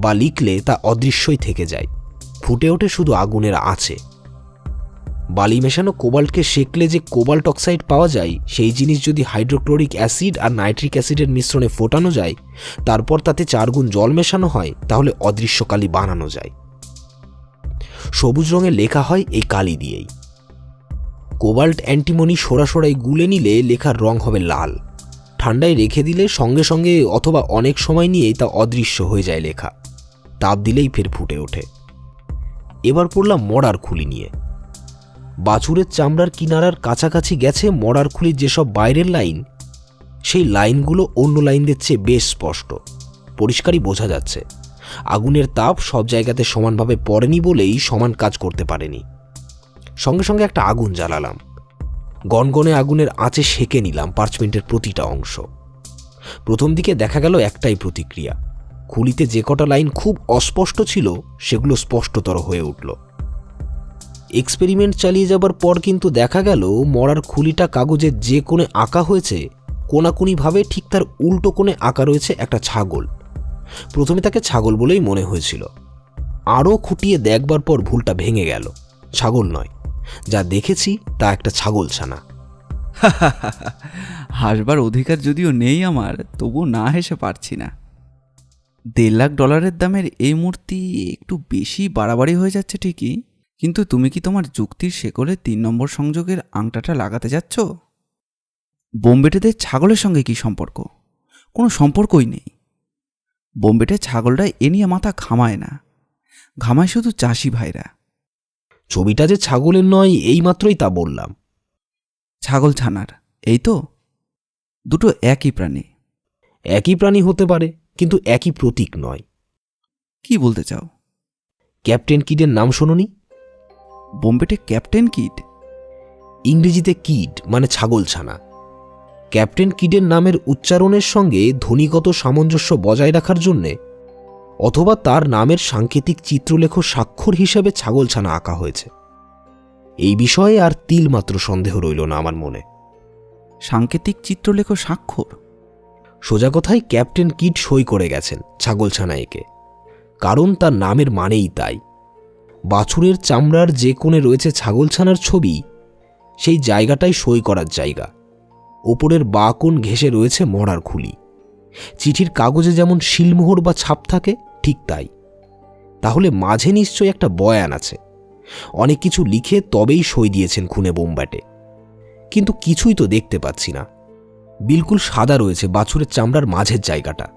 বা লিখলে তা অদৃশ্যই থেকে যায়, ফুটে ওঠে শুধু আগুনের আঁচে। বালি মেশানো কোবাল্টকে সেঁকলে যে কোবাল্ট অক্সাইড পাওয়া যায়, সেই জিনিস যদি হাইড্রোক্লোরিক অ্যাসিড আর নাইট্রিক অ্যাসিডের মিশ্রণে ফোটানো যায়, তারপর তাতে 4 গুণ জল মেশানো হয়, তাহলে অদৃশ্য কালি বানানো যায়। সবুজ রঙে লেখা হয় এই কালি দিয়েই। কোবাল্ট অ্যান্টিমনি সরাসরি গুলে নিলে লেখার রং হবে লাল। ঠান্ডায় রেখে দিলে সঙ্গে সঙ্গে অথবা অনেক সময় নিয়েই তা অদৃশ্য হয়ে যায় লেখা। তাপ দিলেই ফের ফুটে ওঠে। এবার পড়লাম মরার খুলি নিয়ে। বাছুরের চামড়ার কিনারার কাছাকাছি গেছে মরার খুলির যেসব বাইরের লাইন, সেই লাইনগুলো অন্য লাইনদের চেয়ে বেশ স্পষ্ট, পরিষ্কারই বোঝা যাচ্ছে। আগুনের তাপ সব জায়গাতে সমানভাবে পড়েনি বলেই সমান কাজ করতে পারেনি। সঙ্গে সঙ্গে একটা আগুন জ্বালালাম। গনগনে আগুনের আঁচে সেঁকে নিলাম পার্চমেন্টের প্রতিটা অংশ। প্রথম দিকে দেখা গেল একটাই প্রতিক্রিয়া। খুলিতে যে কটা লাইন খুব অস্পষ্ট ছিল, সেগুলো স্পষ্টতর হয়ে উঠল। এক্সপেরিমেন্ট চালিয়ে যাবার পর কিন্তু দেখা গেল মরার খুলিটা কাগজের যে কোণে আঁকা হয়েছে, কোনাকুনিভাবে ঠিক তার উল্টো কোণে আঁকা রয়েছে একটা ছাগল। প্রথমে তাকে ছাগল বলেই মনে হয়েছিল। আরও খুঁটিয়ে দেখবার পর ভুলটা ভেঙে গেল। ছাগল নয়, যা দেখেছি তা একটা ছাগলছানা। হাসবার অধিকার যদিও নেই আমার, তবু না হেসে পারছি না। $1.5 লাখ দামের এই মূর্তি একটু বেশি বাড়াবাড়ি হয়ে যাচ্ছে ঠিকই, কিন্তু তুমি কি তোমার যুক্তির শেকলে 3 নম্বর সংযোগের আংটাটা লাগাতে যাচ্ছ? বোম্বেটেদের ছাগলের সঙ্গে কি সম্পর্ক? কোনো সম্পর্কই নেই। বোম্বেটে ছাগলরা এ নিয়ে মাথা ঘামায় না, ঘামায় শুধু চাষি ভাইরা। ছবিটা যে ছাগলের নয়, এইমাত্রই তা বললাম। ছাগল ছানার, এই তো? দুটো একই প্রাণী। একই প্রাণী হতে পারে, কিন্তু একই প্রতীক নয়। কি বলতে চাও? ক্যাপ্টেন কিডের নাম শোনোনি? বোম্বেটে ক্যাপ্টেন কিড? ইংরেজিতে কিড মানে ছাগলছানা। ক্যাপ্টেন কিডের নামের উচ্চারণের সঙ্গে ধ্বনিগত সামঞ্জস্য বজায় রাখার জন্যে অথবা তার নামের সাংকেতিক চিত্রলেখ স্বাক্ষর হিসেবে ছাগলছানা আঁকা হয়েছে। এই বিষয়ে আর তিলমাত্র সন্দেহ রইল না আমার মনে। সাংকেতিক চিত্রলেখ স্বাক্ষর? সোজা কথায় ক্যাপ্টেন কিড সই করে গেছেন ছাগলছানা এঁকে, কারণ তার নামের মানেই তাই। বাছুরের চামড়ার যে কোণে রয়েছে ছাগলছানার ছবি, সেই জায়গাটাই সই করার জায়গা। ওপরের বাঁ কোণ ঘেঁষে রয়েছে মরার খুলি। চিঠির কাগজে যেমন শিলমোহর বা ছাপ থাকে, ঠিক তাই। তাহলে মাঝে নিশ্চয়ই একটা বয়ান আছে। অনেক কিছু লিখে তবেই সই দিয়েছেন খুনে বোম্বাটে, কিন্তু কিছুই তো দেখতে পাচ্ছি না। বিলকুল সাদা রয়েছে বাছুরের চামড়ার মাঝের জায়গাটা।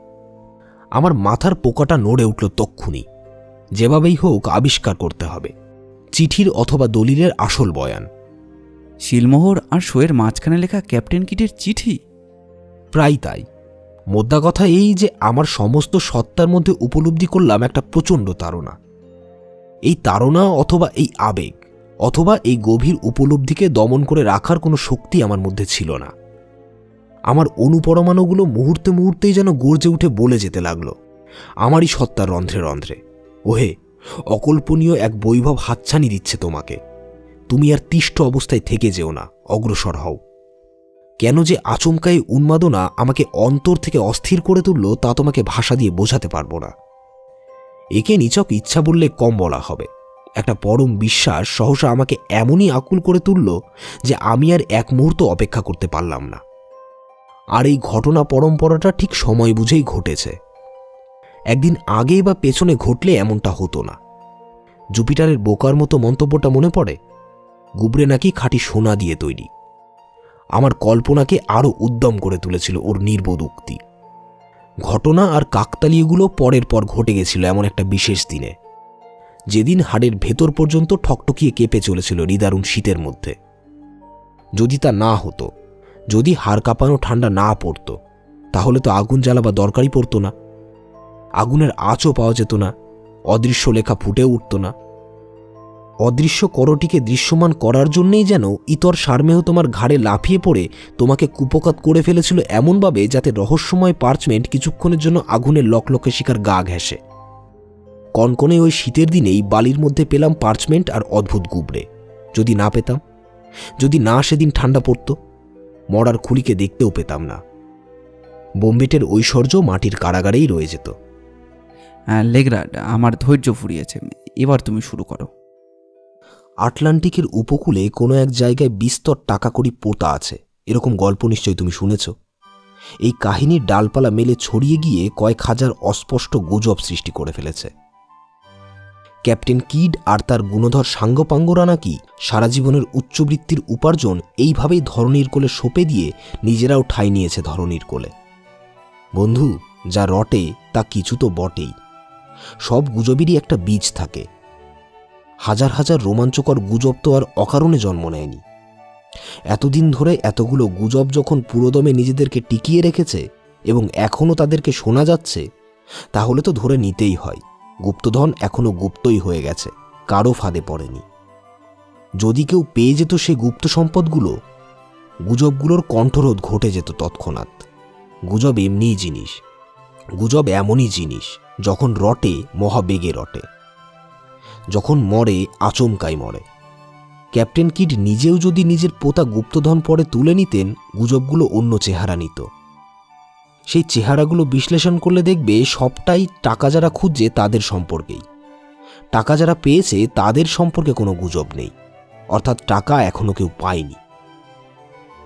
আমার মাথার পোকাটা নড়ে উঠল তক্ষুনি। যেভাবেই হোক আবিষ্কার করতে হবে চিঠির অথবা দলিলের আসল বয়ান। শিলমোহর আর সইয়ের মাঝখানে লেখা ক্যাপ্টেন কিডের চিঠি? প্রায় তাই। মোদ্দা কথা এই যে আমার সমস্ত সত্তার মধ্যে উপলব্ধি করলাম একটা প্রচণ্ড তাড়না। এই তাড়না অথবা এই আবেগ অথবা এই গভীর উপলব্ধিকে দমন করে রাখার কোনো শক্তি আমার মধ্যে ছিল না। আমার অনুপরমাণুগুলো মুহূর্তে মুহূর্তেই যেন গর্জে উঠে বলে যেতে লাগলো আমারই সত্তার রন্ধ্রে রন্ধ্রে, ওহে অকল্পনীয় এক বৈভব হাতছানি দিচ্ছে তোমাকে। তুমি আর তিষ্ঠ অবস্থায় থেকে যেও না, অগ্রসর হও। কেন যে আচমকাই উন্মাদনা আমাকে অন্তর থেকে অস্থির করে তুলল, তা তোমাকে ভাষা দিয়ে বোঝাতে পারবো না। একে নিছক ইচ্ছা বললে কম বলা হবে। একটা পরম বিশ্বাস সহসা আমাকে এমনই আকুল করে তুলল যে আমি আর এক মুহূর্ত অপেক্ষা করতে পারলাম না। আর এই ঘটনা পরম্পরাটা ঠিক সময় বুঝেই ঘটেছে। একদিন আগে বা পেছনে ঘটলে এমনটা হতো না। জুপিটারের বোকার মতো মন্তব্যটা মনে পড়ে? গুবরে নাকি খাঁটি সোনা দিয়ে তৈরি। আমার কল্পনাকে আরও উদ্যম করে তুলেছিল ওর নির্বোধ উক্তি। ঘটনা আর কাকতালীয়গুলো পরের পর ঘটে গেছিল এমন একটা বিশেষ দিনে, যেদিন হাড়ের ভেতর পর্যন্ত ঠকঠকিয়ে কেঁপে চলেছিল নিদারুণ শীতের মধ্যে। যদি তা না হতো, যদি হাড় কাঁপানো ঠান্ডা না পড়তো, তাহলে তো আগুন জ্বালাবা দরকারই পড়তো না। আগুনের আঁচও পাওয়া যেত না, অদৃশ্য লেখা ফুটে উঠত না। অদৃশ্য করটিকে দৃশ্যমান করার জন্যেই যেন ইতর সারমেহ তোমার ঘাড়ে লাফিয়ে পড়ে তোমাকে কুপকাত করে ফেলেছিল এমনভাবে যাতে রহস্যময় পার্চমেন্ট কিছুক্ষণের জন্য আগুনের লকলকে শিকার গা ঘেঁষে। কনকনে ওই শীতের দিনেই বালির মধ্যে পেলাম পার্চমেন্ট আর অদ্ভুত গুবরে। যদি না পেতাম, যদি না সেদিন ঠান্ডা পড়ত, মরার খুলিকে দেখতেও পেতাম না। বোম্বেটের ঐশ্বর্য মাটির কারাগারেই রয়ে যেত। লেগ্রাড, আমার ধৈর্য ফুরিয়েছে, এবার তুমি শুরু করো। আটলান্টিকের উপকূলে কোনো এক জায়গায় বিস্তর টাকা কড়ি পোতা আছে, এরকম গল্প নিশ্চয়ই তুমি শুনেছ। এই কাহিনীর ডালপালা মেলে ছড়িয়ে গিয়ে কয়েক হাজার অস্পষ্ট গুজব সৃষ্টি করে ফেলেছে। ক্যাপ্টেন কিড আর তার গুণধর সাঙ্গপাঙ্গরা নাকি সারা জীবনের উচ্চবৃত্তির উপার্জন এইভাবেই ধরণীর কোলে সঁপে দিয়ে নিজেরাও ঠাঁই নিয়েছে ধরণীর কোলে। বন্ধু, যা রটে তা কিছু তো বটেই। সব গুজবেরই একটা বীজ থাকে। হাজার হাজার রোমাঞ্চকর গুজব তো আর অকারণে জন্ম নেয়নি। এতদিন ধরে এতগুলো গুজব যখন পুরোদমে নিজেদেরকে টিকিয়ে রেখেছে এবং এখনও তাদেরকে শোনা যাচ্ছে, তাহলে তো ধরে নিতেই হয় গুপ্তধন এখনও গুপ্তই হয়ে গেছে, কারো ফাঁদে পড়েনি। যদি কেউ পেয়ে যেত সে গুপ্ত সম্পদগুলো, গুজবগুলোর কণ্ঠরোধ ঘটে যেত তৎক্ষণাৎ। গুজব এমনিই জিনিস, গুজব এমনই জিনিস যখন রটে মহাবেগে রটে, যখন মরে আচমকাই মরে। ক্যাপ্টেন কিড নিজেও যদি নিজের পোতা গুপ্তধন পরে তুলে নিতেন, গুজবগুলো অন্য চেহারা নিত। সেই চেহারাগুলো বিশ্লেষণ করলে দেখবে সবটাই টাকা যারা খুঁজছে তাদের সম্পর্কেই। টাকা যারা পেয়েছে তাদের সম্পর্কে কোনো গুজব নেই, অর্থাৎ টাকা এখনো কেউ পায়নি।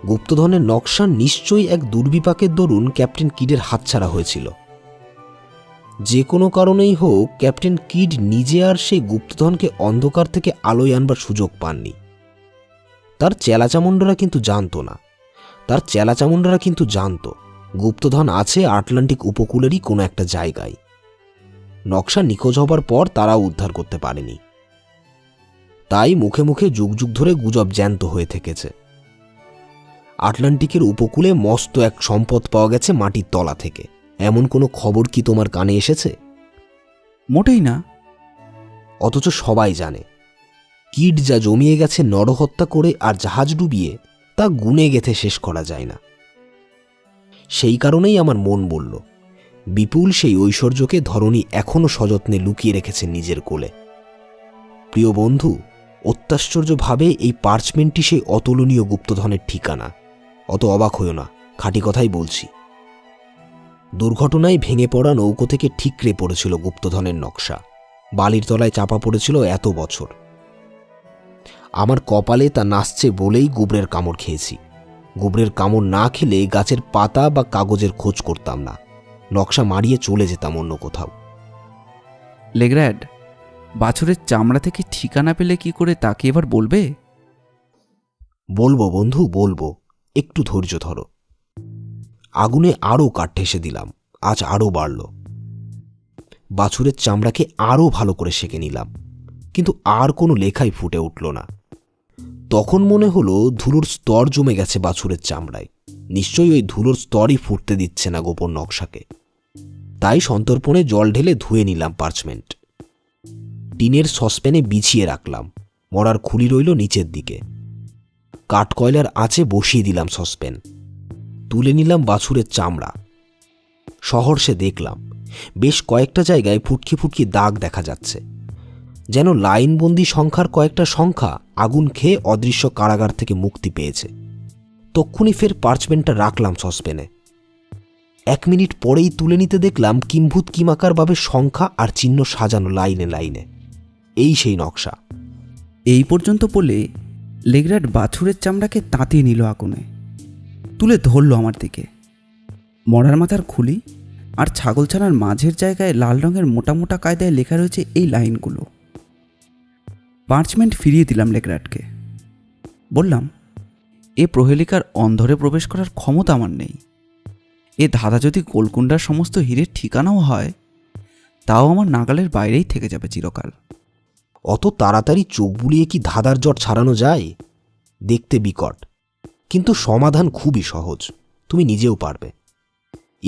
গুপ্তধনের নকশা নিশ্চয়ই এক দুর্বিপাকের দরুন ক্যাপ্টেন কিডের হাতছাড়া হয়েছিল। যে কোনো কারণেই হোক, ক্যাপ্টেন কিড নিজে আর সেই গুপ্তধনকে অন্ধকার থেকে আলোয় আনবার সুযোগ পাননি। তার চেলাচামুন্ডারা কিন্তু জানত গুপ্তধন আছে আটলান্টিক উপকূলেরই কোনো একটা জায়গায়। নকশা নিখোঁজ হবার পর তারাও উদ্ধার করতে পারেনি। তাই মুখে মুখে যুগ যুগ ধরে গুজব জ্যান্ত হয়ে থেকেছে। আটলান্টিকের উপকূলে মস্ত এক সম্পদ পাওয়া গেছে মাটির তলা থেকে, এমন কোনো খবর কি তোমার কানে এসেছে? মোটেই না। অথচ সবাই জানে কিড যা জমিয়ে গেছে নরহত্যা করে আর জাহাজ ডুবিয়ে, তা গুণে গেথে শেষ করা যায় না। সেই কারণেই আমার মন বলল, বিপুল সেই ঐশ্বর্যকে ধরণী এখনো সযত্নে লুকিয়ে রেখেছে নিজের কোলে। প্রিয় বন্ধু, অত্যাশ্চর্যভাবে এই পার্চমেন্টটি সেই অতুলনীয় গুপ্তধনের ঠিকানা। অত অবাক হইও না, খাঁটি কথাই বলছি। দুর্ঘটনায় ভেঙে পড়া নৌকো থেকে ঠিকরে পড়েছিল গুপ্তধনের নকশা, বালির তলায় চাপা পড়েছিল এত বছর। আমার কপালে তা নাচছে বলেই গুবরের কামড় খেয়েছি। গুবরের কামড় না খেলে গাছের পাতা বা কাগজের খোঁজ করতাম না, নকশা মারিয়ে চলে যেতাম অন্য কোথাও। লেগ্র্যাড, বাছুরের চামড়া থেকে ঠিকানা পেলে কি করে তা কি এবার বলবে? বলবো বন্ধু, বলবো, একটু ধৈর্য ধরো। আগুনে আরও কাঠ ঠেসে দিলাম, আজ আরও বাড়ল। বাছুরের চামড়াকে আরও ভালো করে সেঁকে নিলাম, কিন্তু আর কোনো লেখাই ফুটে উঠল না। তখন মনে হলো ধুলোর স্তর জমে গেছে বাছুরের চামড়ায়, নিশ্চয়ই ওই ধুলোর স্তরই ফুটতে দিচ্ছে না গোপন নকশাকে। তাই সন্তর্পণে জল ঢেলে ধুয়ে নিলাম পার্চমেন্ট। টিনের সসপ্যানে বিছিয়ে রাখলাম, মরার খুলি রইল নিচের দিকে। কাঠকয়লার আঁচে বসিয়ে দিলাম সসপ্যান। তুলে নিলাম বাছুরের চামড়া। সহর্ষে দেখলাম বেশ কয়েকটা জায়গায় ফুটকি ফুটকি দাগ দেখা যাচ্ছে, যেন লাইনবন্দি সংখ্যার কয়েকটা সংখ্যা আগুন খেয়ে অদৃশ্য কারাগার থেকে মুক্তি পেয়েছে। তক্ষুনি ফের পার্চমেন্টটা রাখলাম সসপ্যানে। 1 মিনিট পরেই তুলে নিতে দেখলাম কিম্ভূত কিমাকারভাবে সংখ্যা আর চিহ্ন সাজানো লাইনে লাইনে। এই সেই নকশা। এই পর্যন্ত বলে লেগ্র্যাড বাছুরের চামড়াকে তাতিয়ে নিল আগুনে, তুলে ধরল আমার দিকে। মরার মাথার খুলি আর ছাগলছানার মাঝের জায়গায় লাল রঙের মোটা মোটা কায়দায় লেখা রয়েছে এই লাইনগুলো। 5 মিনিট ফিরিয়ে দিলাম লেকরাটকে। বললাম, এ প্রহেলিকার অন্ধরে প্রবেশ করার ক্ষমতা আমার নেই। এ ধাঁধা যদি গোলকুন্ডার সমস্ত হীরের ঠিকানাও হয়, তাও আমার নাগালের বাইরেই থেকে যাবে চিরকাল। অত তাড়াতাড়ি চোখ বুলিয়ে কি ধাঁধার জট ছাড়ানো যায়? দেখতে বিকট, কিন্তু সমাধান খুবই সহজ, তুমি নিজেও পারবে।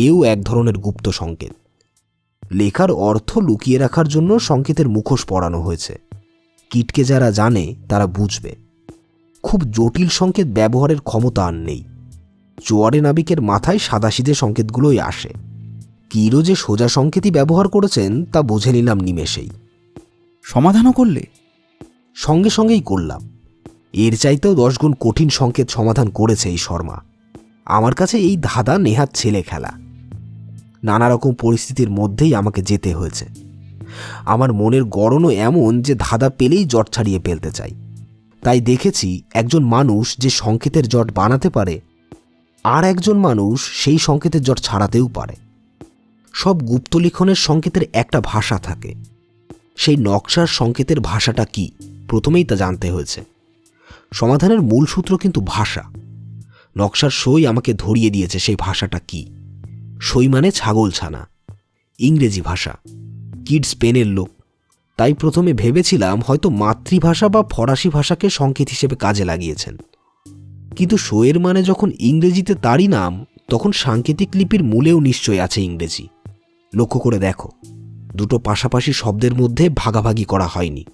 এও এক ধরনের গুপ্ত সংকেত। লেখার অর্থ লুকিয়ে রাখার জন্য সংকেতের মুখোশ পরানো হয়েছে। কীটকে যারা জানে তারা বুঝবে। খুব জটিল সংকেত ব্যবহারের ক্ষমতা আর নেই। চোয়ারে নাবিকের মাথায় সাদাসিধে সংকেতগুলোই আসে। কিরো যে সোজা সংকেতই ব্যবহার করেছেন তা বুঝে নিলাম নিমেষেই। সমাধানও করলে? সঙ্গে সঙ্গেই করলাম। এর চাইতেও 10 গুণ কঠিন সংকেত সমাধান করেছে এই শর্মা। আমার কাছে এই ধাঁধা নেহাত ছেলে খেলা। নানা রকম পরিস্থিতির মধ্যেই আমাকে যেতে হয়েছে। আমার মনের গড়নও এমন যে ধাঁধা পেলেই জট ছাড়িয়ে ফেলতে চাই। তাই দেখেছি একজন মানুষ যে সংকেতের জট বানাতে পারে, আর একজন মানুষ সেই সংকেতের জট ছাড়াতেও পারে। সব গুপ্তলিখনের সংকেতের একটা ভাষা থাকে। সেই নকশার সংকেতের ভাষাটা কি, প্রথমেই তা জানতে হয়েছে। সমাধানের মূল সূত্র কিন্তু ভাষা। নকশার সই আমাকে ধরিয়ে দিয়েছে সেই ভাষাটা কি। সই মানে ছাগলছানা, ইংরেজি ভাষা। কিড স্পেনের লোক, তাই প্রথমে ভেবেছিলাম হয়তো মাতৃভাষা বা ফরাসি ভাষাকে সংকেত হিসেবে কাজে লাগিয়েছেন। কিন্তু সইয়ের মানে যখন ইংরেজিতে তারই নাম, তখন সাংকেতিক লিপির মূলেও নিশ্চয় আছে ইংরেজি। লক্ষ্য করে দেখো, দুটো পাশাপাশি শব্দের মধ্যে ভাগাভাগি করা হয়নি।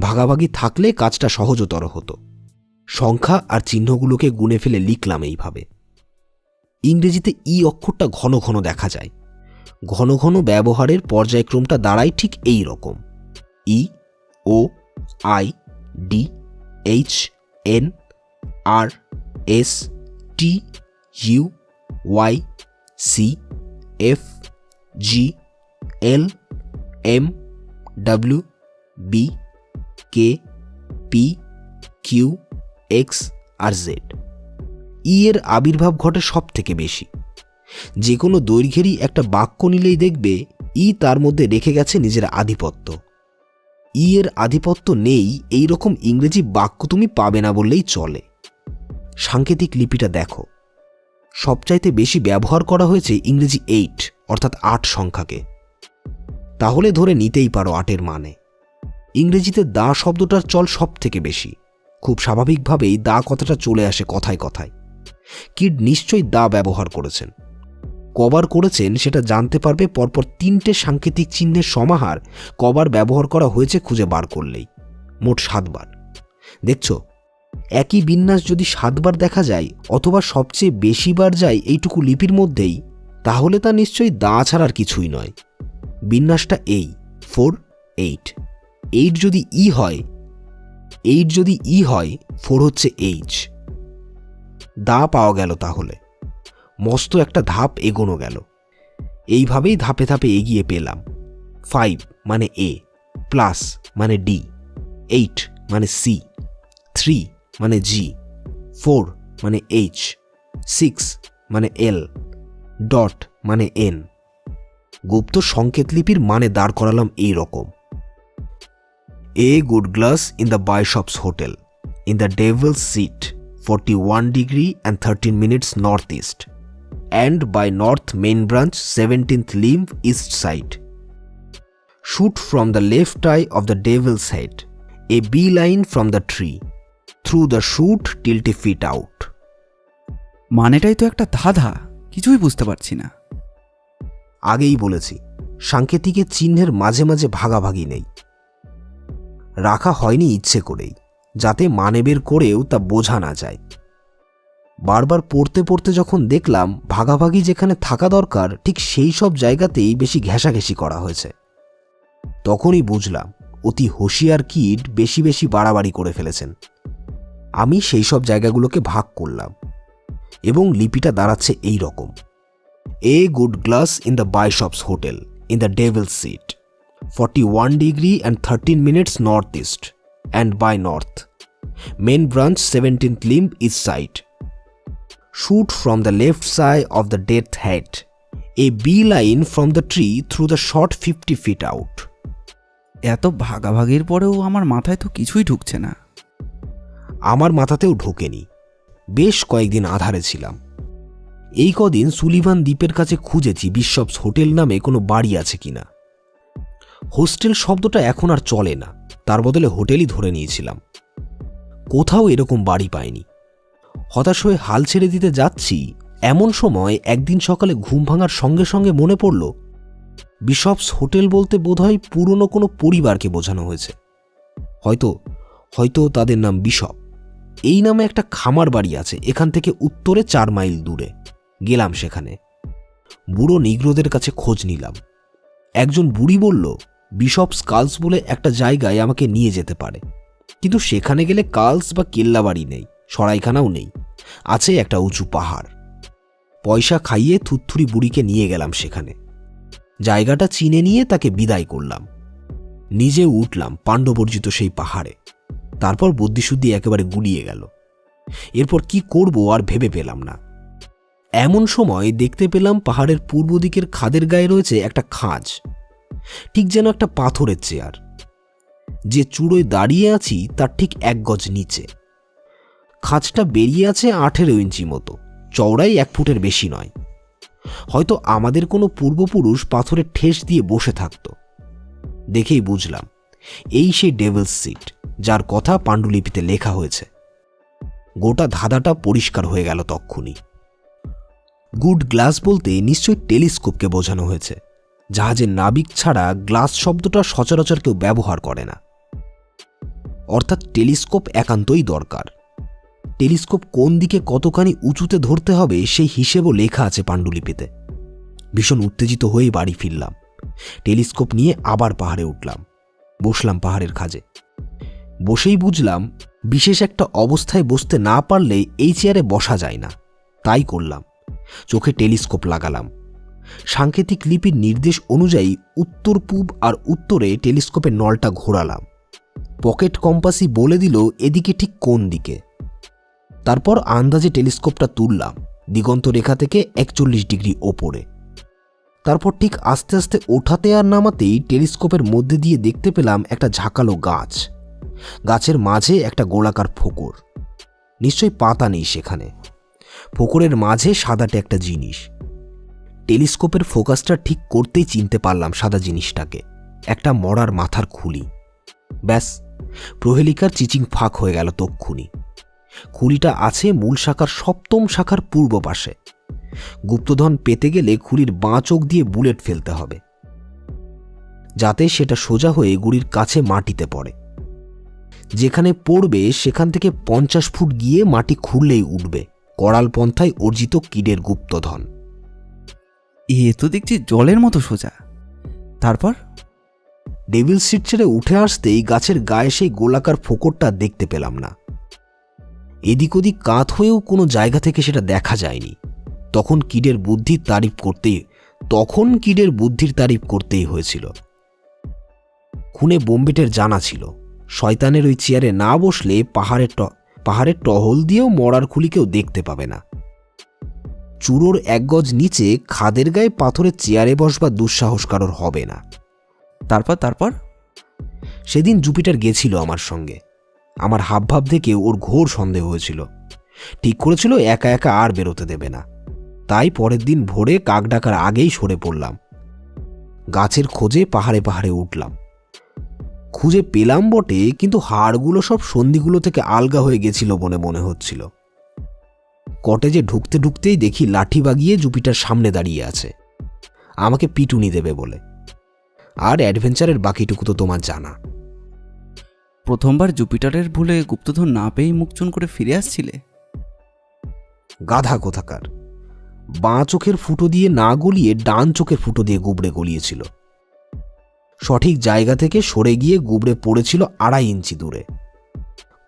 ভাগাভাগি থাকলে কাজটা সহজতর হতো। সংখ্যা আর চিহ্নগুলোকে গুনে ফেলে লিখলাম এইভাবে। ইংরেজিতে ই অক্ষরটা ঘন ঘন দেখা যায়। ঘন ঘন ব্যবহারের পর্যায়ক্রমটা দাঁড়ায় ঠিক এই রকম: E, O, I, D, H, N, R, S, T, U, Y, C, F, G, L, M, W, B, K, P, Q, X আর জেড। ই এর আবির্ভাব ঘটে সব থেকে বেশি। যে কোনো দৈর্ঘ্যেরই একটা বাক্য নিলেই দেখবে ই তার মধ্যে রেখে গেছে নিজের আধিপত্য। ই এর আধিপত্য নেই এই রকম ইংরেজি বাক্য তুমি পাবে না বললেই চলে। সাংকেতিক লিপিটা দেখো, সবচাইতে বেশি ব্যবহার করা হয়েছে ইংরেজি 8 অর্থাৎ 8 সংখ্যাকে। তাহলে ধরে নিতেই পারো 8-এর মানে। ইংরেজিতে দা শব্দটার চল সব থেকে বেশি। খুব স্বাভাবিকভাবেই দা কথাটা চলে আসে কথায় কথায়। কিড নিশ্চয়ই দা ব্যবহার করেছেন। কবার করেছেন সেটা জানতে পারবে পরপর 3টে সাংকেতিক চিহ্নের সমাহার কবার ব্যবহার করা হয়েছে খুঁজে বার করলেই। মোট 7 বার। দেখছো, একই বিন্যাস যদি 7 বার দেখা যায় অথবা সবচেয়ে বেশি বার যায় এইটুকু লিপির মধ্যেই, তাহলে তা নিশ্চয়ই দা ছাড়ার কিছুই নয়। বিন্যাসটা এই 4, 8। 8 যদি ই হয় 4 হচ্ছে এইচ। দা পাওয়া গেল। তাহলে মস্ত একটা ধাপ এগোনো গেল। এইভাবেই ধাপে ধাপে এগিয়ে পেলাম। 5 মানে এ, প্লাস মানে ডি, 8 মানে সি, 3 মানে জি, 4 মানে এইচ, 6 মানে এল, ডট মানে এন। গুপ্ত সংকেত লিপির মানে দাঁড় করালাম এই রকম: A good glass in the Bishop's Hotel, in the Devil's Seat, 41 degree and 13 minutes northeast, and by North Main Branch, 17th limb east side. Shoot from the left eye of the Devil's Head, a beeline from the tree, through the shoot till 20 feet out. মানেটাই তো একটা ধাঁধা, কিছুই বুঝতে পারছি না। আগেই বলেছি, সাংকেতিকের চিহ্নের মাঝে মাঝে ভাগাভাগি নেই। রাখা হয়নি ইচ্ছে করেই, যাতে মানে বের করেও তা বোঝা না যায়। বারবার পড়তে পড়তে যখন দেখলাম ভাগাভাগি যেখানে থাকা দরকার ঠিক সেই সব জায়গাতেই বেশি ঘেঁষাঘেঁষি করা হয়েছে, তখনই বুঝলাম অতি হুঁশিয়ার কিড বেশি বেশি বাড়াবাড়ি করে ফেলেছেন। আমি সেই সব জায়গাগুলোকে ভাগ করলাম এবং লিপিটা দাঁড়াচ্ছে এই রকম: A good glass in the Bishop's Hotel, in the Devil's Seat, 41 degree and 13 minutes northeast, and by north. Main branch, 17th limb east side. Shoot from the left side of the death head, A B line from the tree through the short 50 feet out. এত ভাগাভাগির পরেও আমার মাথায় তো কিছুই ঢুকছে না। আমার মাথাতেও ঢোকেনি। বেশ কয়েকদিন আধারে ছিলাম। এই কদিন সুলিভান দ্বীপের কাছে খুঁজেছি বিশপস হোটেল নামে কোনো বাড়ি আছে কিনা। হোস্টেল শব্দটা এখন আর চলে না, তার বদলে হোটেলই ধরে নিয়েছিলাম। কোথাও এরকম বাড়ি পাইনি। হতাশ হয়ে হাল ছেড়ে দিতে যাচ্ছি, এমন সময় একদিন সকালে ঘুম ভাঙার সঙ্গে সঙ্গে মনে পড়ল বিশপস হোটেল বলতে বোধহয় পুরনো কোনো পরিবারকে বোঝানো হয়েছে। হয়তো তাদের নাম বিশপ। এই নামে একটা খামার বাড়ি আছে এখান থেকে উত্তরে 4 মাইল দূরে। গেলাম সেখানে। বুড়ো নিগ্রোদের কাছে খোঁজ নিলাম। একজন বুড়ি বলল বিশপস কালস বলে একটা জায়গায় আমাকে নিয়ে যেতে পারে, কিন্তু সেখানে গেলে কালস বা কেল্লা বাড়ি নেই, সরাইখানাও নেই, আছে একটা উঁচু পাহাড়। পয়সা খাইয়ে থুত্থুরি বুড়িকে নিয়ে গেলাম সেখানে। জায়গাটা চিনে নিয়ে তাকে বিদায় করলাম। নিজে উঠলাম পাণ্ডবর্জিত সেই পাহাড়ে। তারপর বুদ্ধিশুদ্ধি একেবারে গুলিয়ে গেল। এরপর কি করব আর ভেবে পেলাম না। এমন সময় দেখতে পেলাম পাহাড়ের পূর্ব দিকের খাদের গায়ে রয়েছে একটা খাঁজ, ঠিক যেন একটা পাথরের চেয়ার। যে চূড়োয় দাঁড়িয়ে আছি তার ঠিক 1 গজ নিচে। খাঁজটা বেরিয়ে আছে 18 ইঞ্চি মতো, চওড়াই 1 ফুটের বেশি নয়। হয়তো আমাদের কোনো পূর্বপুরুষ পাথরের ঠেস দিয়ে বসে থাকত। দেখেই বুঝলাম এই সেই ডেভিলস সিট যার কথা পাণ্ডুলিপিতে লেখা হয়েছে। গোটা ধাঁধাটা পরিষ্কার হয়ে গেল তক্ষুনি। গুড গ্লাস বলতে নিশ্চয়ই টেলিস্কোপকে বোঝানো হয়েছে। জাহাজের নাবিক ছাড়া গ্লাস শব্দটা সচরাচর কেউ ব্যবহার করে না। অর্থাৎ টেলিস্কোপ একান্তই দরকার। টেলিস্কোপ কোন দিকে কতখানি উঁচুতে ধরতে হবে সেই হিসেবও লেখা আছে পাণ্ডুলিপিতে। ভীষণ উত্তেজিত হয়ে বাড়ি ফিরলাম। টেলিস্কোপ নিয়ে আবার পাহাড়ে উঠলাম। বসলাম পাহাড়ের খাঁজে। বসেই বুঝলাম বিশেষ একটা অবস্থায় বসতে না পারলে এই চেয়ারে বসা যায় না। তাই করলাম, চোখে টেলিস্কোপ লাগালাম। সাংকেতিক লিপির নির্দেশ অনুযায়ী উত্তর পূব আর উত্তরে টেলিস্কোপের নলটা ঘোরালাম। পকেট কম্পাসই বলে দিল এদিকে ঠিক কোন দিকে। তারপর আন্দাজে টেলিস্কোপটা তুললাম দিগন্ত রেখা থেকে 41 ডিগ্রি ওপরে। তারপর ঠিক আস্তে আস্তে ওঠাতে আর নামাতেই টেলিস্কোপের মধ্যে দিয়ে দেখতে পেলাম একটা ঝাঁকালো গাছ। গাছের মাঝে একটা গোলাকার ফোকর। নিশ্চয়ই পাতা নেই সেখানে। ফোকরের মাঝে সাদাটে একটা জিনিস। টেলিস্কোপের ফোকাসটা ঠিক করতেই চিনতে পারলাম সাদা জিনিসটাকে। একটা মরার মাথার খুলি। ব্যাস, প্রহেলিকার চিচিং ফাঁক হয়ে গেল তক্ষুনি। খুলিটা আছে মূল শাখার 7ম শাখার পূর্ব পাশে। গুপ্তধন পেতে গেলে খুলির বাঁ চোখ দিয়ে বুলেট ফেলতে হবে, যাতে সেটা সোজা হয়ে গুড়ির কাছে মাটিতে পড়ে। যেখানে পড়বে সেখান থেকে 50 ফুট গিয়ে মাটি খুঁড়লেই উঠবে করাল পন্থায় অর্জিত কিডের গুপ্তধন। এ তো দেখছি জলের মতো সোজা। তারপর ডেভিল সিট ছেড়ে উঠে আসতেই গাছের গায়ে সেই গোলাকার ফোকরটা দেখতে পেলাম না। এদিক ওদিক কাত হয়েও কোনো জায়গা থেকে সেটা দেখা যায়নি। তখন কিডের বুদ্ধির তারিফ করতেই হয়েছিল। খুনে বোম্বেটের জানা ছিল শয়তানের ওই চেয়ারে না বসলে পাহাড়ের টহল দিয়েও মরার খুলি কেউ দেখতে পাবে না। চূড়োর 1 গজ নিচে খাদের গায়ে পাথরের চেয়ারে বসবার দুঃসাহস কারোর হবে না। তারপর সেদিন জুপিটার গেছিল আমার সঙ্গে। আমার হাবভাব দেখে ওর ঘোর সন্দেহ হয়েছিল। ঠিক করেছিল একা একা আর বেরোতে দেবে না। তাই পরের দিন ভোরে কাক ডাকার আগেই সরে পড়লাম। গাছের খোঁজে পাহাড়ে পাহাড়ে উঠলাম। খুঁজে পেলাম বটে, কিন্তু হাড়গুলো সব সন্ধিগুলো থেকে আলগা হয়ে গেছিল বলে মনে হচ্ছিল। কটেজে ঢুকতে ঢুকতেই দেখি লাঠি বাগিয়ে জুপিটার সামনে দাঁড়িয়ে আছে, আমাকে পিটুনি দেবে বলে। আর অ্যাডভেঞ্চারের বাকিটুকু তো তোমার জানা। প্রথমবার জুপিটারের ভুলে গুপ্তধন না পেয়েই মুখ চুন করে ফিরে আসছিলে? গাধা কোথাকার! বাঁ চোখের ফুটো দিয়ে না গলিয়ে ডান চোখের ফুটো দিয়ে গুবড়ে গলিয়েছিল। সঠিক জায়গা থেকে সরে গিয়ে গুবড়ে পড়েছিল 2.5 ইঞ্চি দূরে।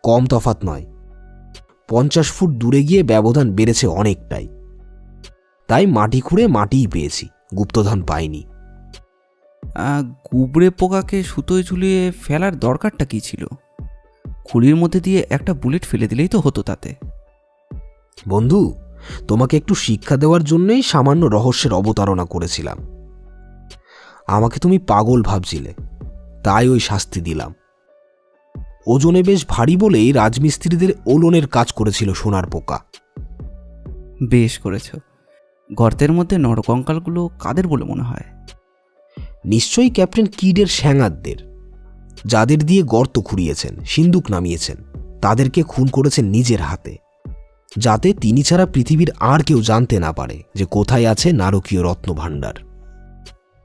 কম তফাৎ নয়, 50 ফুট দূরে গিয়ে ব্যবধান বেড়েছে অনেকটাই। তাই মাটি খুঁড়ে মাটিই পেয়েছি, গুপ্তধন পাইনি। গুবড়ে পোকাকে সুতোয় ঝুলিয়ে ফেলার দরকারটা কি ছিল? খুলির মধ্যে দিয়ে একটা বুলেট ফেলে দিলেই তো হতো তাতে। বন্ধু, তোমাকে একটু শিক্ষা দেওয়ার জন্যই সামান্য রহস্যের অবতারণা করেছিলাম। আমাকে তুমি পাগল ভাবছিলে, তাই ওই শাস্তি দিলাম। ওজনে বেশ ভারী বলেই রাজমিস্ত্রিদের ওলনের কাজ করেছিল সোনার পোকা। বেশ করেছ। গর্তের মধ্যে নরকঙ্কালগুলো কাদের বলে মনে হয়? নিশ্চয়ই ক্যাপ্টেন কিডের স্যাঙারদের, যাদের দিয়ে গর্ত খুঁড়িয়েছেন, সিন্দুক নামিয়েছেন, তাদেরকে খুন করেছেন নিজের হাতে, যাতে তিনি ছাড়া পৃথিবীর আর কেউ জানতে না পারে যে কোথায় আছে নারকীয় রত্নভাণ্ডার।